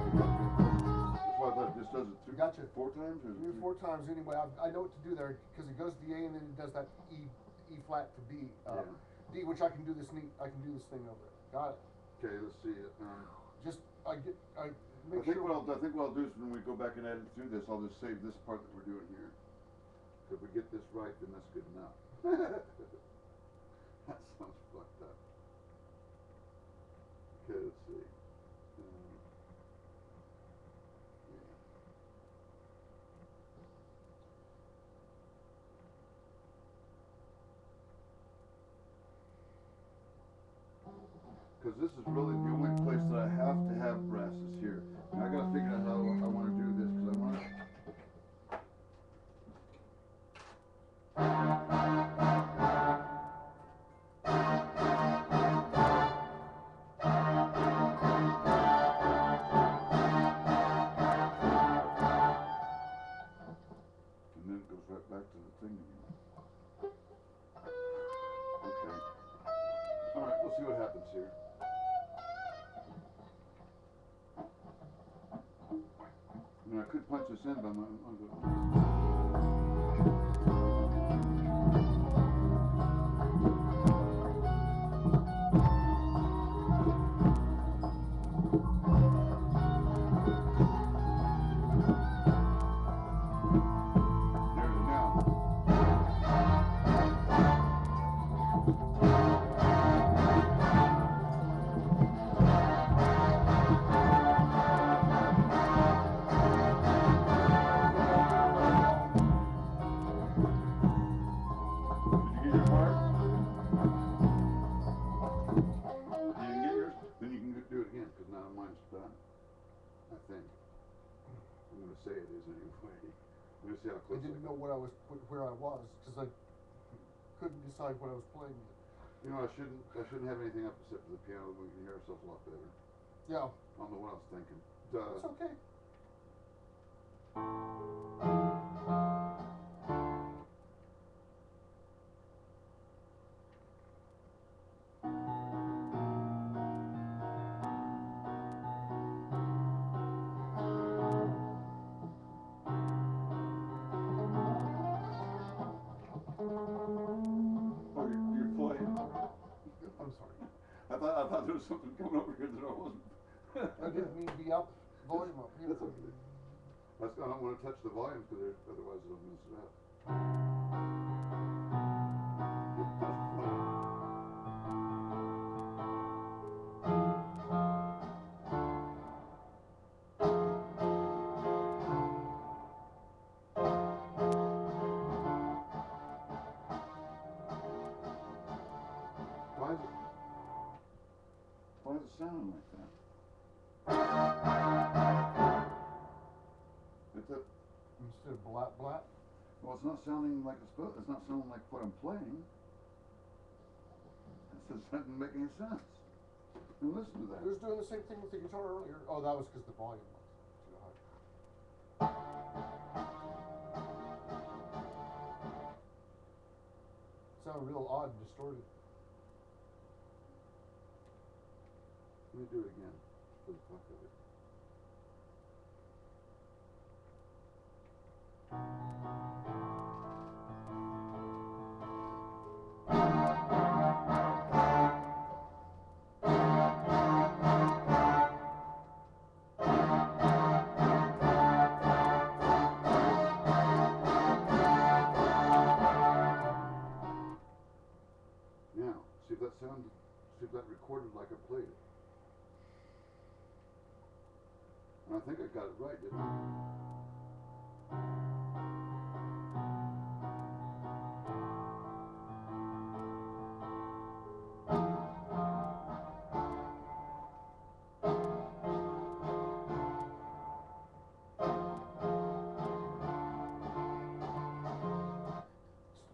That's why I thought this does it Gotcha. 4 times or Maybe 4 times anyway. I know what to do there because it goes to the A and then it does that E flat to B. Yeah. D, which I can do this thing over it. Got it. Okay, let's see it. Just I I make think sure. what I'll do is when we go back and edit through this, I'll just save this part that we're doing here. So if we get this right, then that's good enough. That sounds fucked up. Okay, let's see. Yeah. Because this is really the only place that I have to have brasses here. And I gotta figure out how I want to do this because I want to. And then it goes right back to the thing again. Okay. All right, we'll see what happens here. I mean, I could punch this in, but I'm going There it is now. Did you get your part? You didn't get yours? Then you can do it again, because now mine's done. I think. I'm going to say it is anyway. Let me see how I close didn't know where I was because I couldn't decide what I was playing. You know, I shouldn't have anything up except for the piano. We can hear ourselves a lot better. Yeah, I don't know what I was thinking. it's okay. Oh, you're playing. I'm sorry. I thought there was something coming over here that I wasn't. I didn't mean to be up, volume up here. That's okay. I don't want to touch the volume because otherwise it'll mess it up. Why is it sounding like that? It's a, Instead of blat blat. well, it's not sounding like it's not sounding like what I'm playing. It doesn't make any sense. And listen to that. It was doing the same thing with the guitar earlier. Oh, that was because the volume was too high. Sounded real odd and distorted. Let me do it again for the fuck of it. See if that sounded, see if that recorded like I played it. And I think I got it right, didn't I?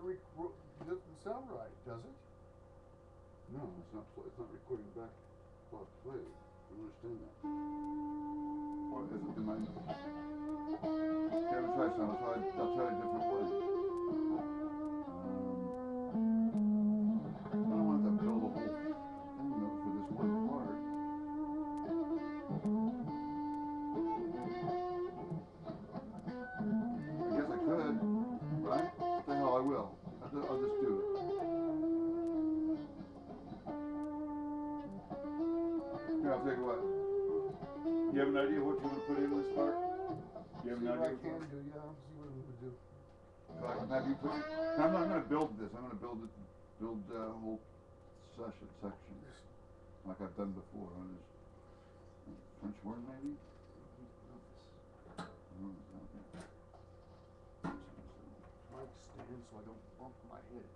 It doesn't sound right, does it? No, it's not recording back while I played. I don't understand that. Or is it in my... Okay, I'll try some. I'll try a different way. I don't want to build a whole thing though for this one part. I guess I could, right? What the hell, I will. I'll just do it. Here, I'll tell you what. You have an idea what you want to put in this part? You have an idea? I can do, yeah. See what I'm going to do. So I can have you put it. I'm not going to build this. I'm going to build a whole section, like I've done before. On this French word, maybe. Mic stand so I don't bump my head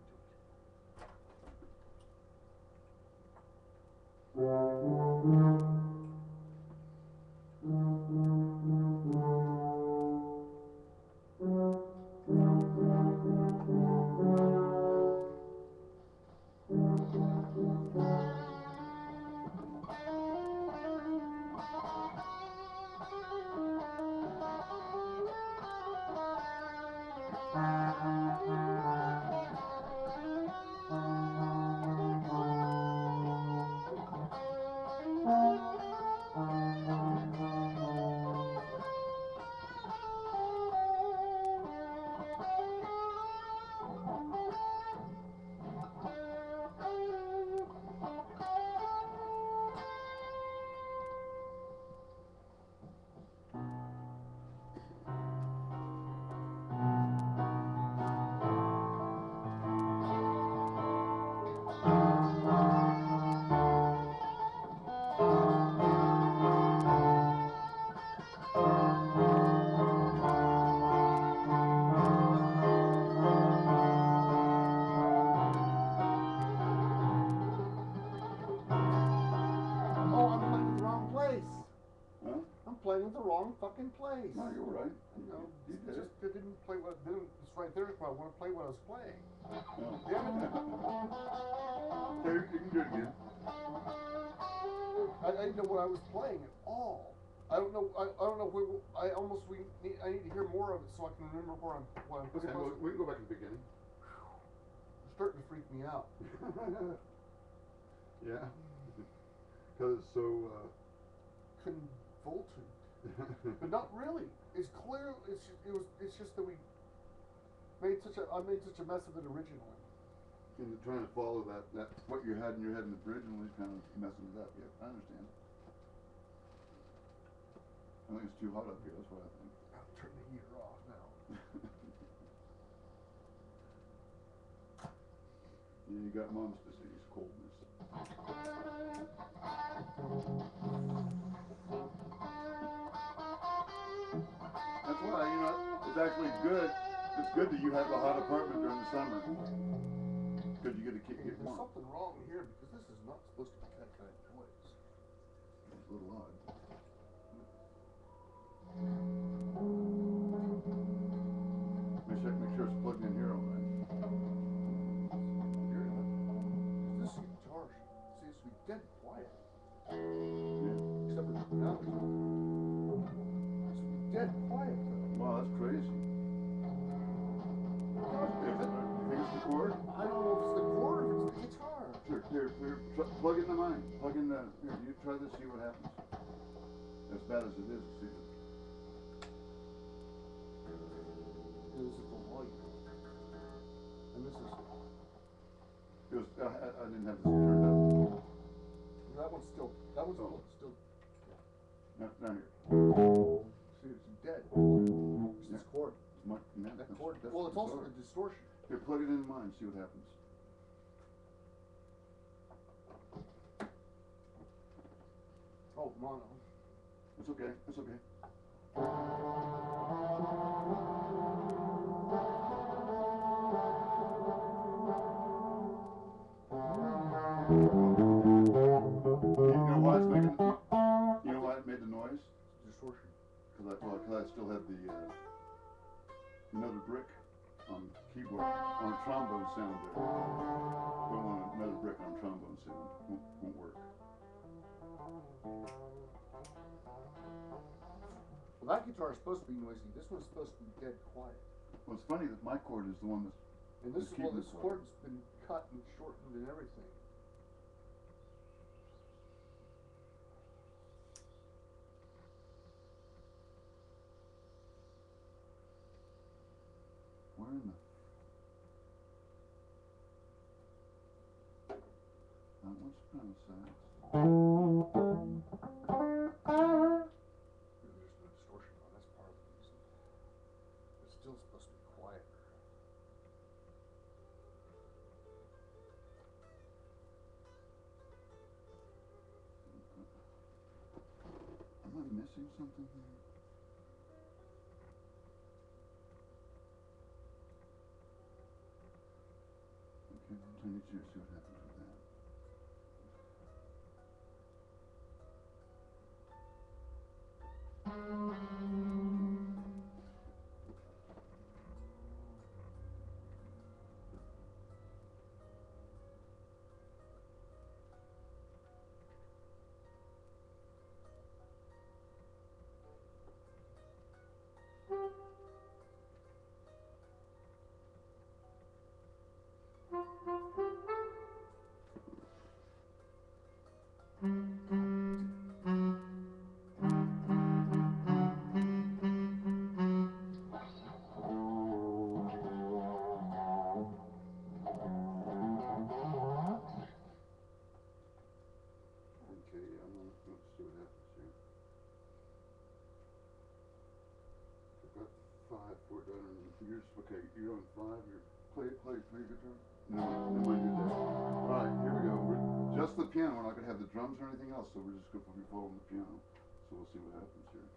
into playing at the wrong fucking place. No, you're right. You know, You did it. I didn't play what it's right there. If I want to play what I was playing. No. Damn it. Okay, you can do it again. I didn't know what I was playing at all. I don't know. I don't know. I need to hear more of it so I can remember what I'm Okay, well, we can go back to the beginning. It's starting to freak me out. Yeah. Because it's so convoluted. But not really. It's clear. It's just that I made such a mess of it originally. And you're trying to follow that what you had in your head originally is kind of messing it up. Yeah, I understand. I think it's too hot up here. That's what I think. I'll turn the heater off now. Yeah, you got Mom's disease, coldness. That's why, it's actually good. It's good that you have a hot apartment during the summer. Because you get to get There's warm. something wrong here because this is not supposed to be that kind of noise. It's a little odd. Make sure it's plugged in here all right. This guitar seems to be dead quiet. Yeah. Except for now it's dead quiet though. Wow, that's crazy. Is it? You think it's the chord? I don't know if it's the chord or if it's the guitar. Sure, here, plug it in the mine. Plug in the, here, you try this, see what happens. As bad as it is, see it. This is the light. And this is, It was, I didn't have this turned up. that one's still, still, Not here. see, it's dead. It's Yeah. this chord. That Chord. Well, it's also the distortion. Here, plug it in mine, see what happens. Oh, mono. It's okay. It's okay. You know why it's making? You know why it made the noise? Distortion. Because I still had the another brick on keyboard on a trombone sound there. Don't want another brick on trombone sound. Won't work. Well, that guitar is supposed to be noisy. This one's supposed to be dead quiet. Well, it's funny that my chord is the one that's. And this keeping this it chord's been cut and shortened and everything. Where in the? That one's soprano sax. There's no distortion on. That's part of the reason. It's still supposed to be quieter. Am I missing something here? Okay, I need you to see what happens with that. Okay, I'm gonna see what happens here. I've got 5, 4 down, and you're okay. You're on 5. You're play your guitar. No, I do that. All right, here we go. We're just the piano. We're not gonna have the drums or anything else, so we're just gonna be following the piano. So we'll see what happens here.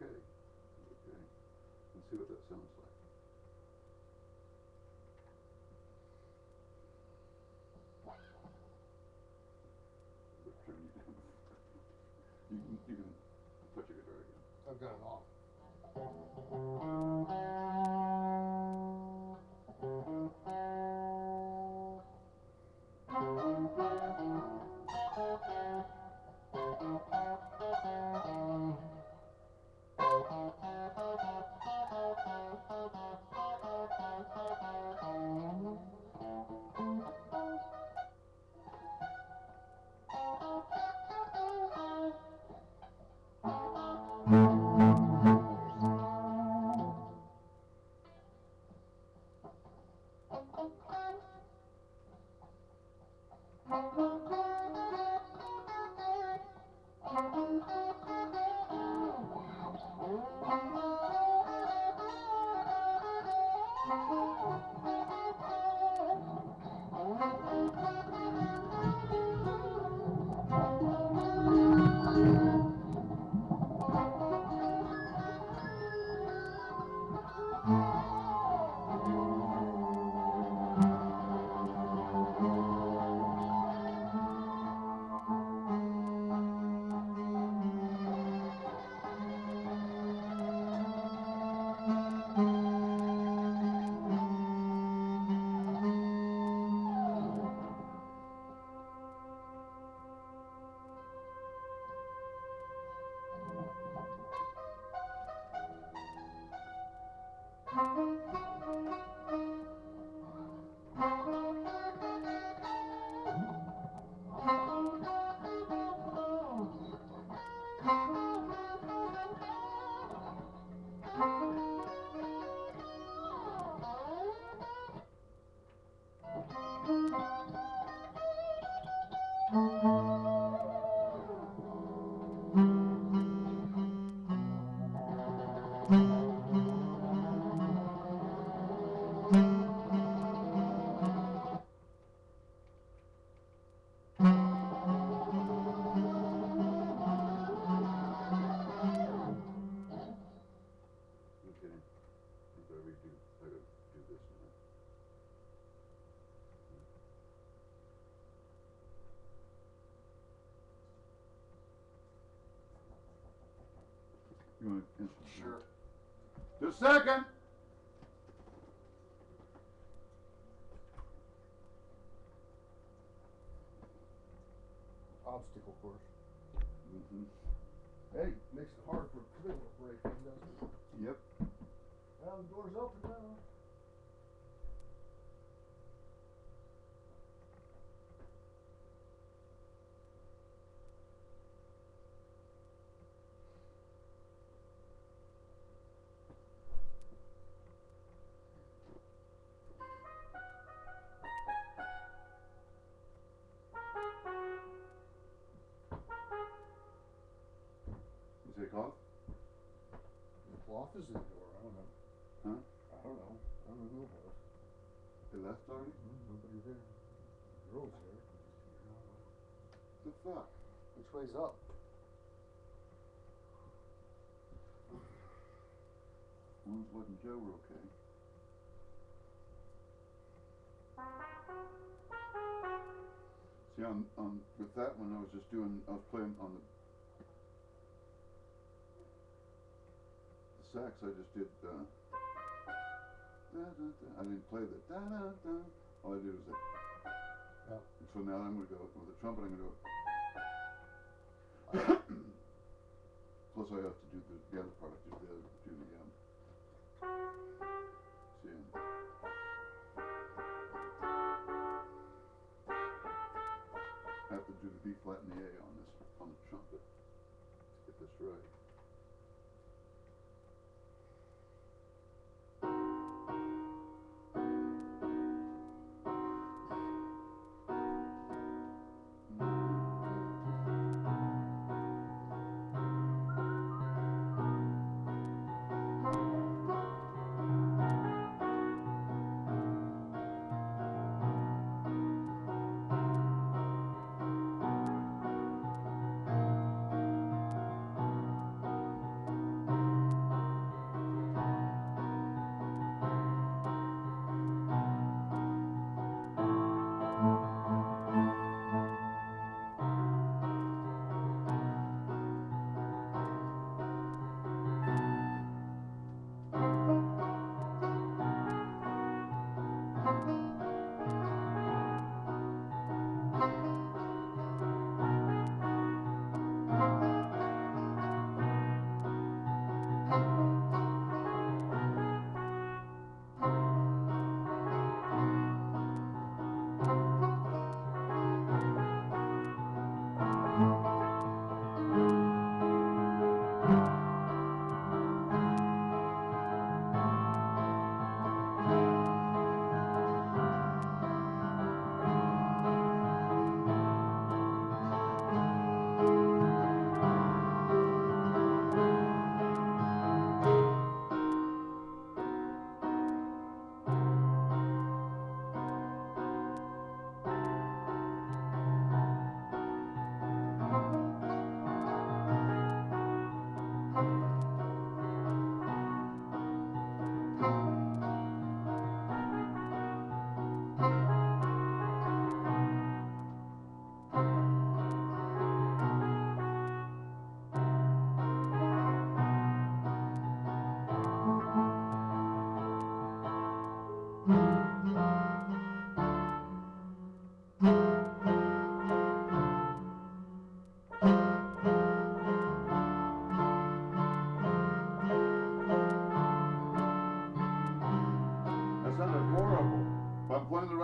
okay. Okay. Let's see what that sounds like. Let's turn you down. You can put your guitar again. I've got it off. Okay. I gotta redo. I gotta do this now. You want to instrument? Sure. Just a second. Obstacle course. Mm-hmm. Hey, makes it hard for a trailer breaking, doesn't it? Yep. Well, the door's open now. You take off? The cloth is in the door. I don't know. Huh? I don't know. I don't know who it was. They left already? Nobody there. The girl's there. The fuck? Which way's up? As long as Bud and Joe were okay. See, on with that one, I was playing on the sax. I just did da, da, da. I didn't play the da da da. All I did was that. Yeah. And so now I'm going to go with the trumpet. I'm going to go. Plus, I have to do the other part. I have to do the see. I have to do the B flat and the A on the trumpet to get this right.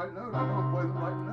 right note. I know I'm playing the right note.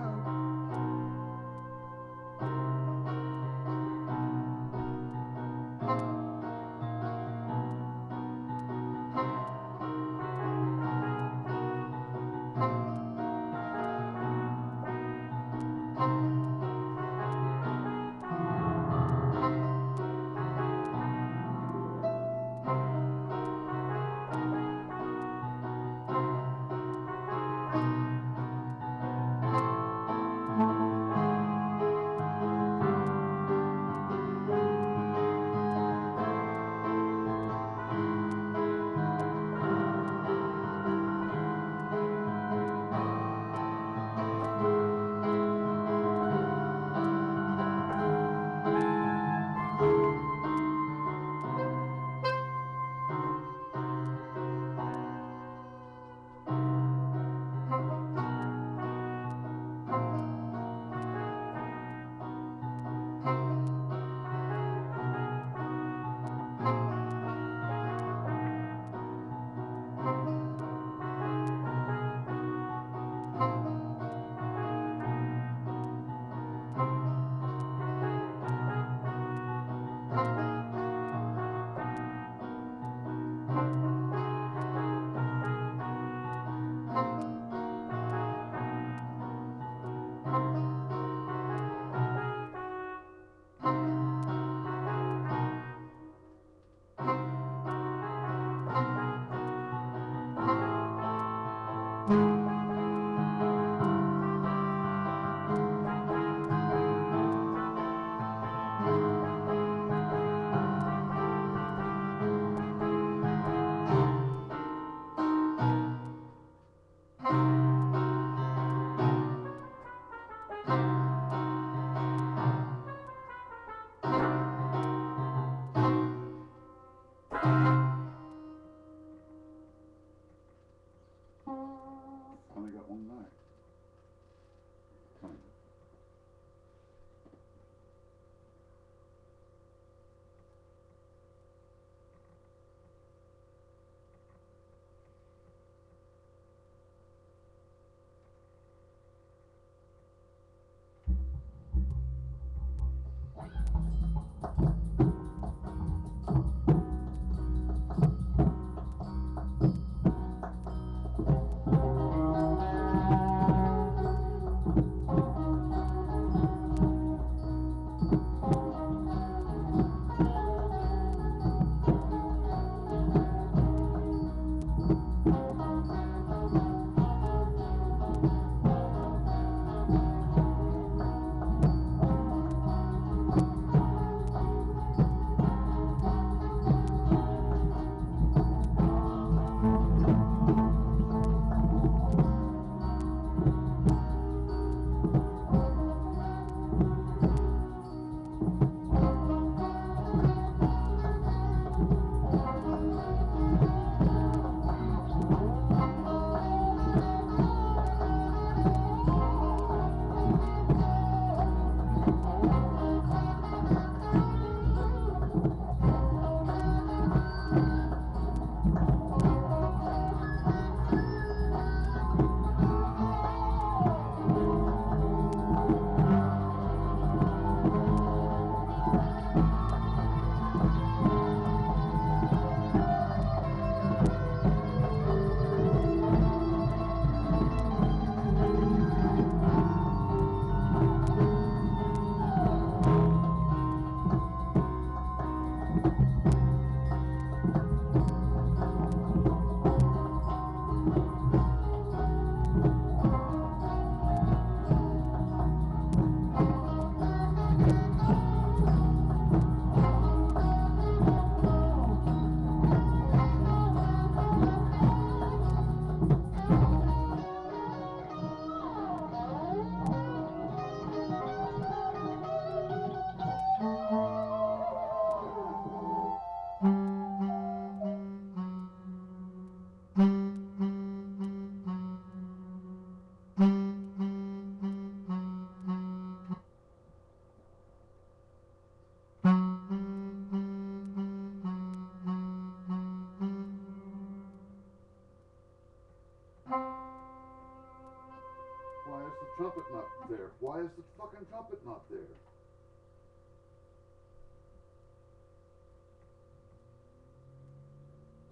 trumpet not there? Why is the fucking trumpet not there?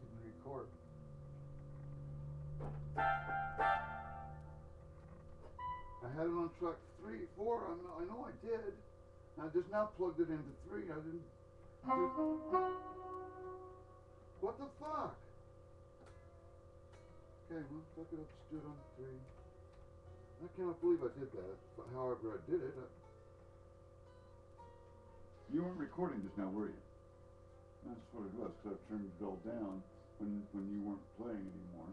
Didn't record. I had it on track 3, 4. I know I did. I just now plugged it into 3. I didn't. What the fuck? Okay, well, fuck it up. Stood on 3. I cannot believe I did that. But however I did it. You weren't recording just now, were you? That's what it was. Because I turned it all down when you weren't playing anymore.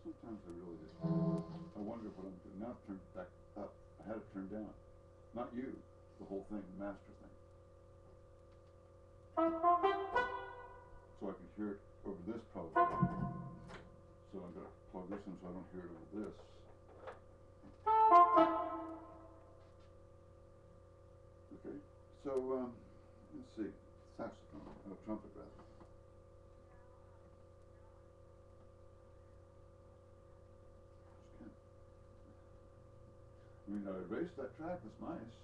Sometimes I really just, I wonder what I'm doing. Now it's turned back up. I had it turned down. Not you, the whole thing, the master thing. So I can hear it over this probably. So I'm gonna plug this in so I don't hear it over this. Okay, so let's see, saxophone, trumpet rather. I mean, I erased that track, that's nice.